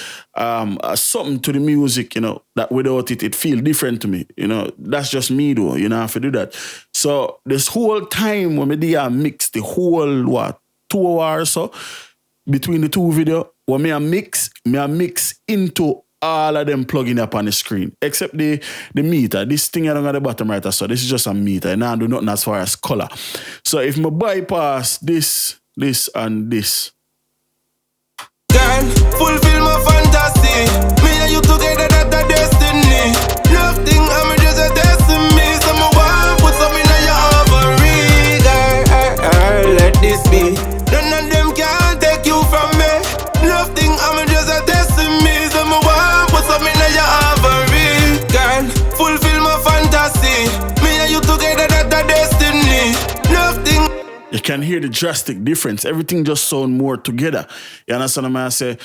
something to the music, you know, that without it, it feel different to me. You know, that's just me though, you know, I have to do that. So this whole time when me do mix the whole, 2 hours or so, between the two video, when me mix into all of them plugging up on the screen, except the meter. This thing I don't at the bottom right, so this is just a meter. And I do nothing as far as color. So if me bypass this, and this. Girl, fulfill my fantasy. Me and you together, that's a destiny. Nothing, I'm just a destiny. Someone put something in your ovary. Girl, let this be. None of them can take you from me. Nothing, I'm just a destiny. Someone put something in your ovary. Girl, fulfill my fantasy. Me and you together, that's a destiny. Nothing. You can hear the drastic difference. Everything just sound more together. You understand what I say?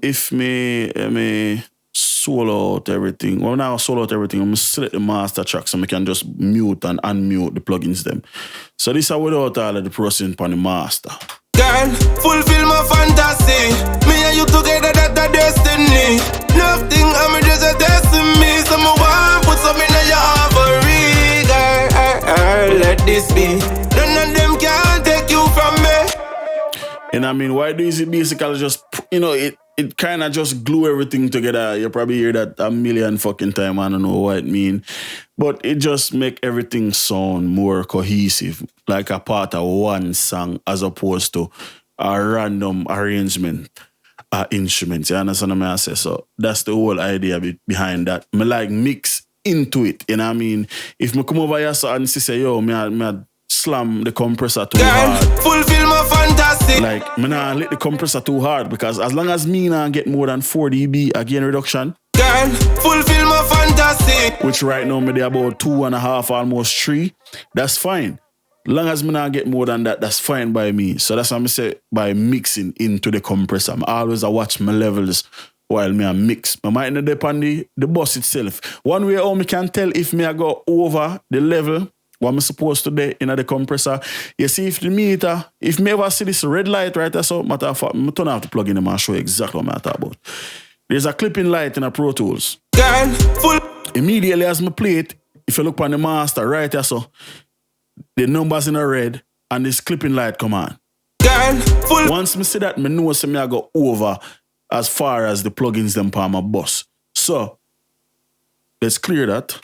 If me solo out everything, well now I solo out everything, I'm select the master track so I can just mute and unmute the plugins them. So this is without all of the processing on the master. Girl, fulfill my fantasy. Me and you together, that's a destiny. Nothing, I'm just a destiny. Someone put something in your ovary. Girl, let this be. None of them can take you from me. And I mean, why do it basically just, you know, it kind of just glue everything together. You probably hear that a million fucking times. I don't know what it mean. But it just make everything sound more cohesive, like a part of one song as opposed to a random arrangement of instruments. You understand what I say? So that's the whole idea behind that. Me like mix into it. You know what I mean? If me come over here so and say, yo, me slam the compressor too hard. Fulfill my fantasy. Like, me nah let the compressor too hard, because as long as me nah get more than 4 dB again reduction. Girl, fulfill my fantasy. Which right now me dey about 2.5, almost 3. That's fine. Long as me nah get more than that, that's fine by me. So that's what I say by mixing into the compressor. I always watch my levels while me a mix. I might not depend on the bus itself. One way how me can tell if me I go over the level what I'm supposed to do in the compressor. You see, if the meter, if me ever see this red light right there, so matter of fact, I turn off the plug in and show you exactly what I'm talking about. There's a clipping light in a Pro Tools. Girl, full. Immediately as I play it, if you look on the master right there, so the numbers in a red and this clipping light come on. Girl, full. Once I see that, I know so I go over as far as the plugins them on my bus. So let's clear that.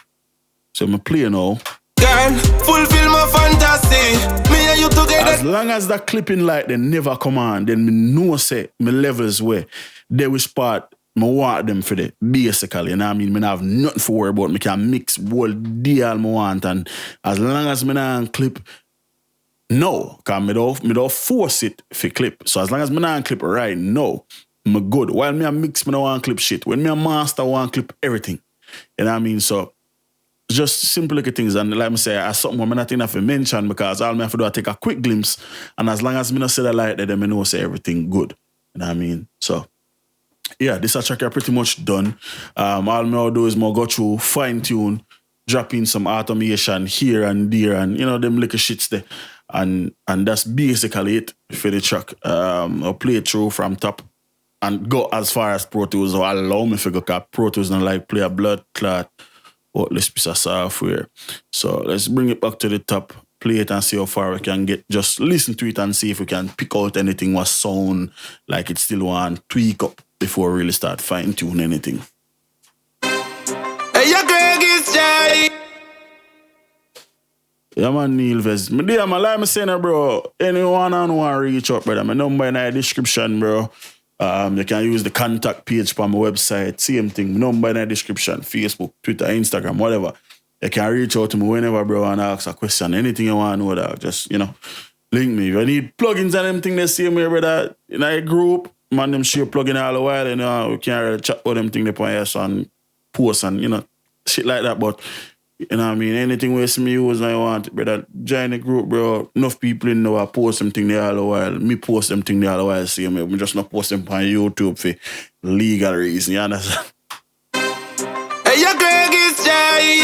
So I'm playing now. Girl, fulfill my fantasy. Me and you together. As long as that clipping light they never come on, then me know say my levels where they will spot me want them for the basically. You know what I mean? Me have nothing to worry about. Me can mix all deal I want, and as long as me not clip No, because me don't force it for clip. So as long as me not clip right now, me good. While me a mix, me don't want clip shit. When me a master, I want clip everything. You know what I mean? So just simple little things. And like I say, I something I'm not enough to mention because all me have to do is take a quick glimpse. And as long as me not say the light there, then me know say everything good. You know what I mean? So yeah, this track are pretty much done. All me do is more go through, fine tune, drop in some automation here and there, and you know them little shits there. And that's basically it for the track. I'll play it through from top and go as far as Pro Tools or allow me to go, because Pro Tools don't like play a blood clot or this piece of software. So let's bring it back to the top, play it and see how far we can get. Just listen to it and see if we can pick out anything what sound like it still want tweak up before we really start fine tune anything. Hey, your Craiggis, Jay. Yeah, man, Neil Vez. Me dear, man, like me saying, bro, anyone who want to reach out, brother, my number in the description, bro. You can use the contact page for my website. Same thing, number in the description. Facebook, Twitter, Instagram, whatever. You can reach out to me whenever, bro, and ask a question. Anything you want to know, that just, you know, link me. If you need plugins and everything the same way, brother, in a group, man, them share plugin all the while, you know, we can't really chat about them thing they put and post and, you know, shit like that, but you know what I mean? Anything where me use and I want, brother, join the group, bro. Enough people in there post them thing there all the while. Me post them thing there all the while. See me. Me just not post them on YouTube for legal reason. You understand? Hey, your Craiggis, yeah.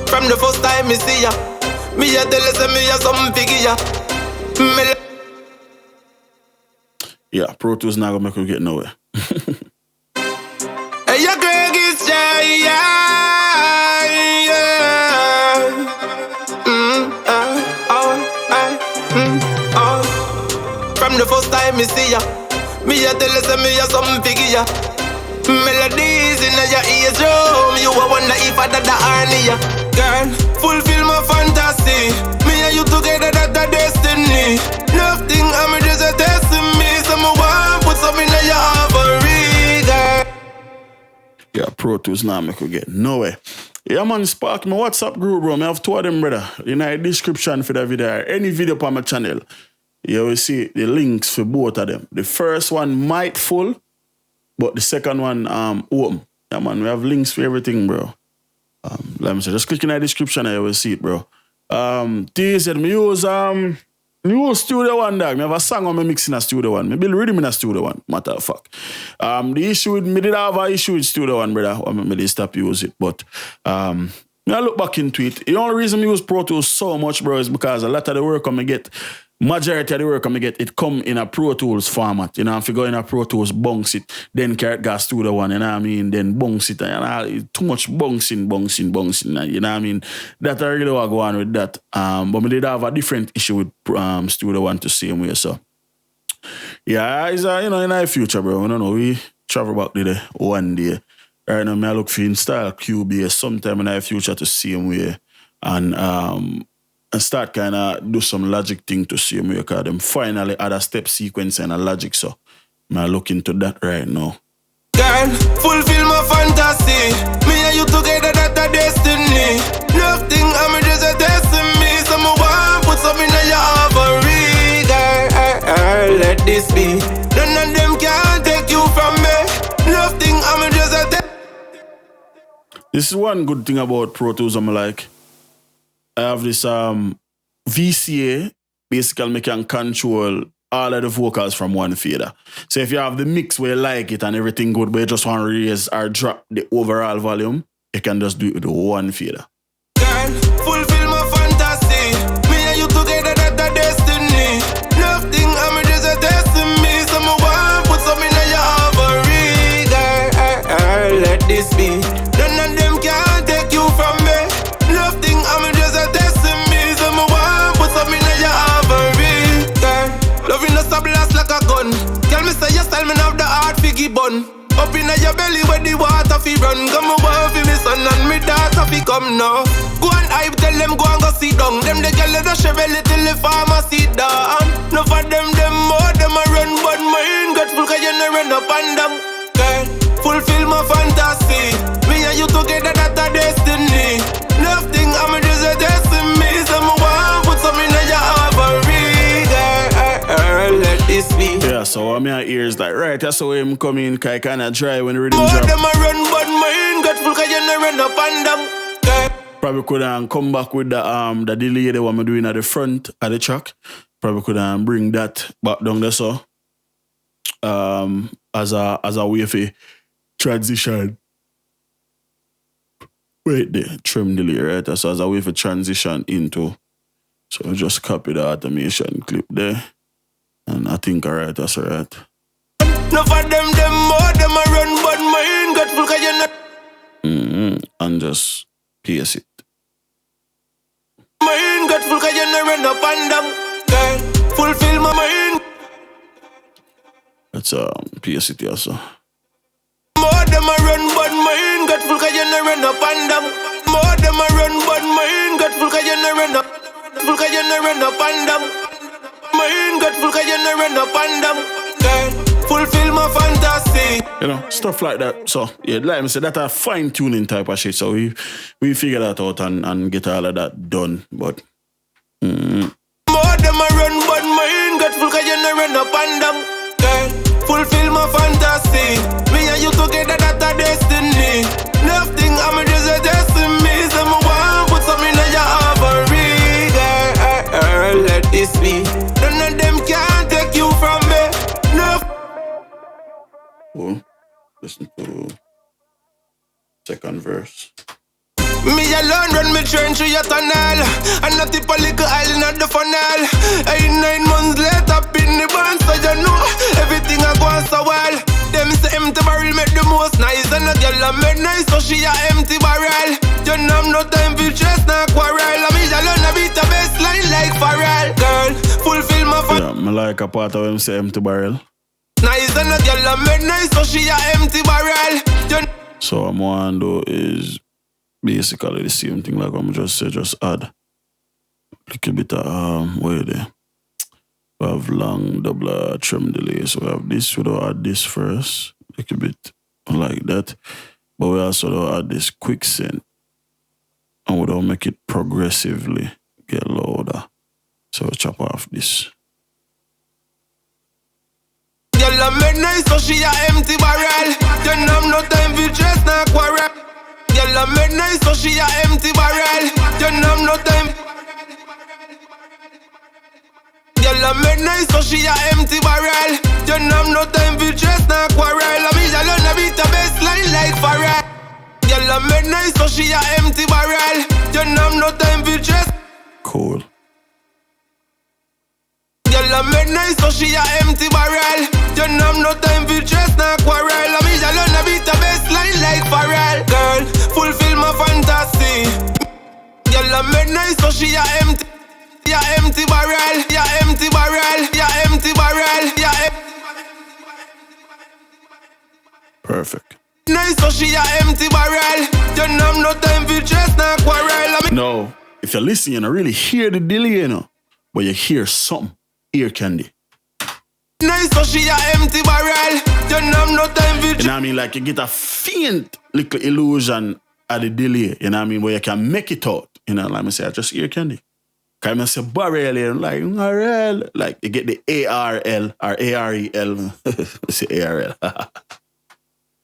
From the first time me see ya, me a tell you say me a something figure ya. Yeah, Pro Tools not gonna make you get nowhere. Hey, your Craiggis, yeah. From the first time me see ya, me a tell you say me a something figure ya. Melodies in your ears, drum. You a wonder if I did the harmony. Girl, fulfill my fantasy. Me and you together, that's the destiny. Nothing, I'm just a test in me. Someone put something in your offering, girl. Yeah, Pro Tools now make you get nowhere. Yeah, man, spark my WhatsApp group, bro. I have two of them, brother. In the description for the video, any video on my channel, you will see the links for both of them. The first one might full, but the second one open. Yeah, man, we have links for everything, bro. Let me say, just click in the description and you will see it, bro. They said me use Studio One, dog. Me have a song on me mix in a Studio One. Me build Riddim in a Studio One, matter of fact. The issue with me did have an issue with Studio One, brother. I me did stop use it, but me I look back into it. The only reason me use Pro Tools so much, bro, is because a lot of the work I get, majority of the work I get, it come in a Pro Tools format. You know, if you go in a Pro Tools, bounce it, then carry gas Studio One, you know what I mean? Then bounce it, and too much bouncing, you know what I mean? That I really want to go on with that. But me did have a different issue with Studio One to same way, so. Yeah, it's you know, in the future, bro. I don't know, we travel back there one day. Right now, I look for install Cubase sometime in the future to same way. And start kind of do some logic thing to see me, because them finally add a step sequence and a logic, so I look into that right now. Girl, fulfill my fantasy. Me and you together, that's the destiny. Nothing, I'm just a destiny. Someone put something in your offering. Girl, let this be. None of them can take you from me. Nothing, I'm just a destiny. This is one good thing about Pro Tools. I'm like, I have this VCA, basically I can control all of the vocals from one fader. So if you have the mix where you like it and everything good, but you just want to raise or drop the overall volume, you can just do it with one fader. Girl, fulfill my fantasy. Me and you together, that's the destiny. Nothing, I'm just a destiny. Someone put something in your offering. Girl, let this be. None of them can take you from me. Nothing, I'm just a destiny. Someone put something in your offering. Girl, loving us a blast like a gun. Tell me say your style, me have the heart figgy bun. Up in your belly where the water fi run. Come over for me son and me daughter fi come now. Go and hype, tell them go and go sit down. Them the girl that Chevrolet till the farmer sit down. No for them more, them a run. But mine got full cause you no run up and down. Girl, fulfill my fantasy. ears like, right, that's the way him come in, cause I kinda dry when the rhythm More drop. them a run, but mine got full, cause you no run up and down. Probably could come back with the delay that I'm doing at the front of the track. Probably could bring that back down there so as a way for transition. Wait there, trim delay, right? So as a way for transition into. So we just copy the automation clip there. And I think alright, that's alright. No for them more them a run, but mine got full, cause you not. And just paste it. Mine got full, cause you no run up and down. Girl, fulfill my mind. Let's paste it here, so. More them a run, but mine got full, cause you no run up and down. More them a run, but mine got full, cause you no run up. Full, cause you no run up and down. Mine got full, cause you no run up and down. Girl, fulfill my fantasy. You know, stuff like that. So, yeah, like I said, that's a fine-tuning type of shit. So we figure that out and get all of that done. But, More them a run, but mine got full, cause you no run up and down. Girl, fulfill my fantasy. Me and you together, that's a destiny. Nothing, I'm just a destiny. So I want put something in your offering. Girl, let this be. None of them can take you from me. No. oh, listen to second verse. Me alone run me train through your tunnel. And not tip a little island at the funnel. 9 months later, pin the band, so you know everything I go so well. Them say empty barrel make the most nice. And a girl I made nice, so she a empty barrel. You know I'm no time for stress, not quarrel. And me alone a beat the best line like Pharrell. Girl, fulfill my Yeah, I like a part of him say empty barrel. nice. And a girl I made nice, so she a empty barrel. So what I'm going to do is basically the same thing like I'm just say, just add a little bit of wait there. We have long double trim delay. So we have this, we don't add this first, a little bit like that. But we also don't add this quicksand. And we don't make it progressively get louder. So we chop off this. Girl I made nice, so she a empty barrel. You know I'm no time for stress, not quarrel. Girl I made nice, so she a empty barrel. You know I'm no time. Girl I made nice, so she a empty barrel. You know I'm no time for stress, not quarrel. And me alone a beat the best line like Pharrell. Girl I made nice, so she a empty barrel. You know I'm no time for stress. Cool. Girl I made nice, so she a empty barrel. You know I'm no time for stress, not quarrel. And me alone a beat the best line like Pharrell. Girl, fulfill my fantasy. Girl I made nice, so she a empty. Yeah, empty barrel. Yeah, empty barrel. Yeah, empty barrel. Yeah. Perfect. Nice, so she a empty barrel. You know I'm no time for stress, not quarrel. No, if you're listening, you don't really hear the delay, you know, but you hear something. Ear candy. Nice, so she a empty barrel. You know I'm no time for. You know what I mean? Like you get a faint little illusion at the delay, you know what I mean? Where you can make it out. You know, like I say, I just ear candy. Can I say barrel here? Like, barrel. Like you get the ARL or AREL. Say ARL.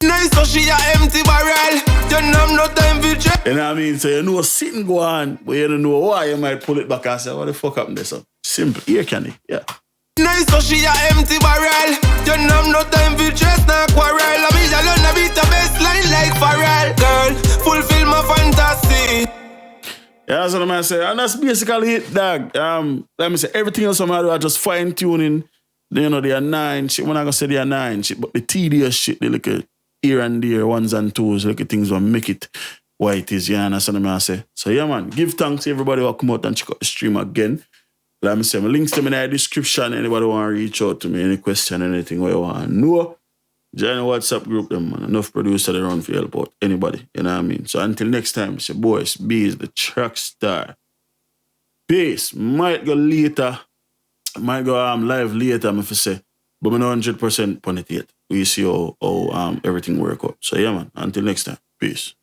Nice, so she a empty barrel. You know I'm no time for stress. You know what I mean? So you know sitting go on, but you don't know why you might pull it back and say, what the fuck happened there? So simple. Ear candy. Yeah. Nice, so she a empty barrel. You know I'm no time for stress, not quarrel. And me alone a beat the best line like Pharrell. Girl, fulfill my fantasy. Yeah, that's what I'm saying. And that's basically it, dog. Let me say, everything else I'm going to do, I just fine-tuning. You know, they are 9 shit. When I gonna say they are 9 shit, but the tedious shit, they look at here and there, ones and twos, look at things that make it what it is. You understand what I say? So yeah, man, give thanks to everybody who come out and check out the stream again. Let me say, my links to me in the description. Anybody want to reach out to me, any question, anything where you want to know, join the WhatsApp group, them, man. Enough producers around for help out. Anybody, you know what I mean? So until next time, it's your boy, Itz-Beez-Da the TrackStar. Peace. Might go later. Might go live later, I'm if I say. But I'm not 100% on it yet. We see how everything work out. So yeah, man. Until next time. Peace.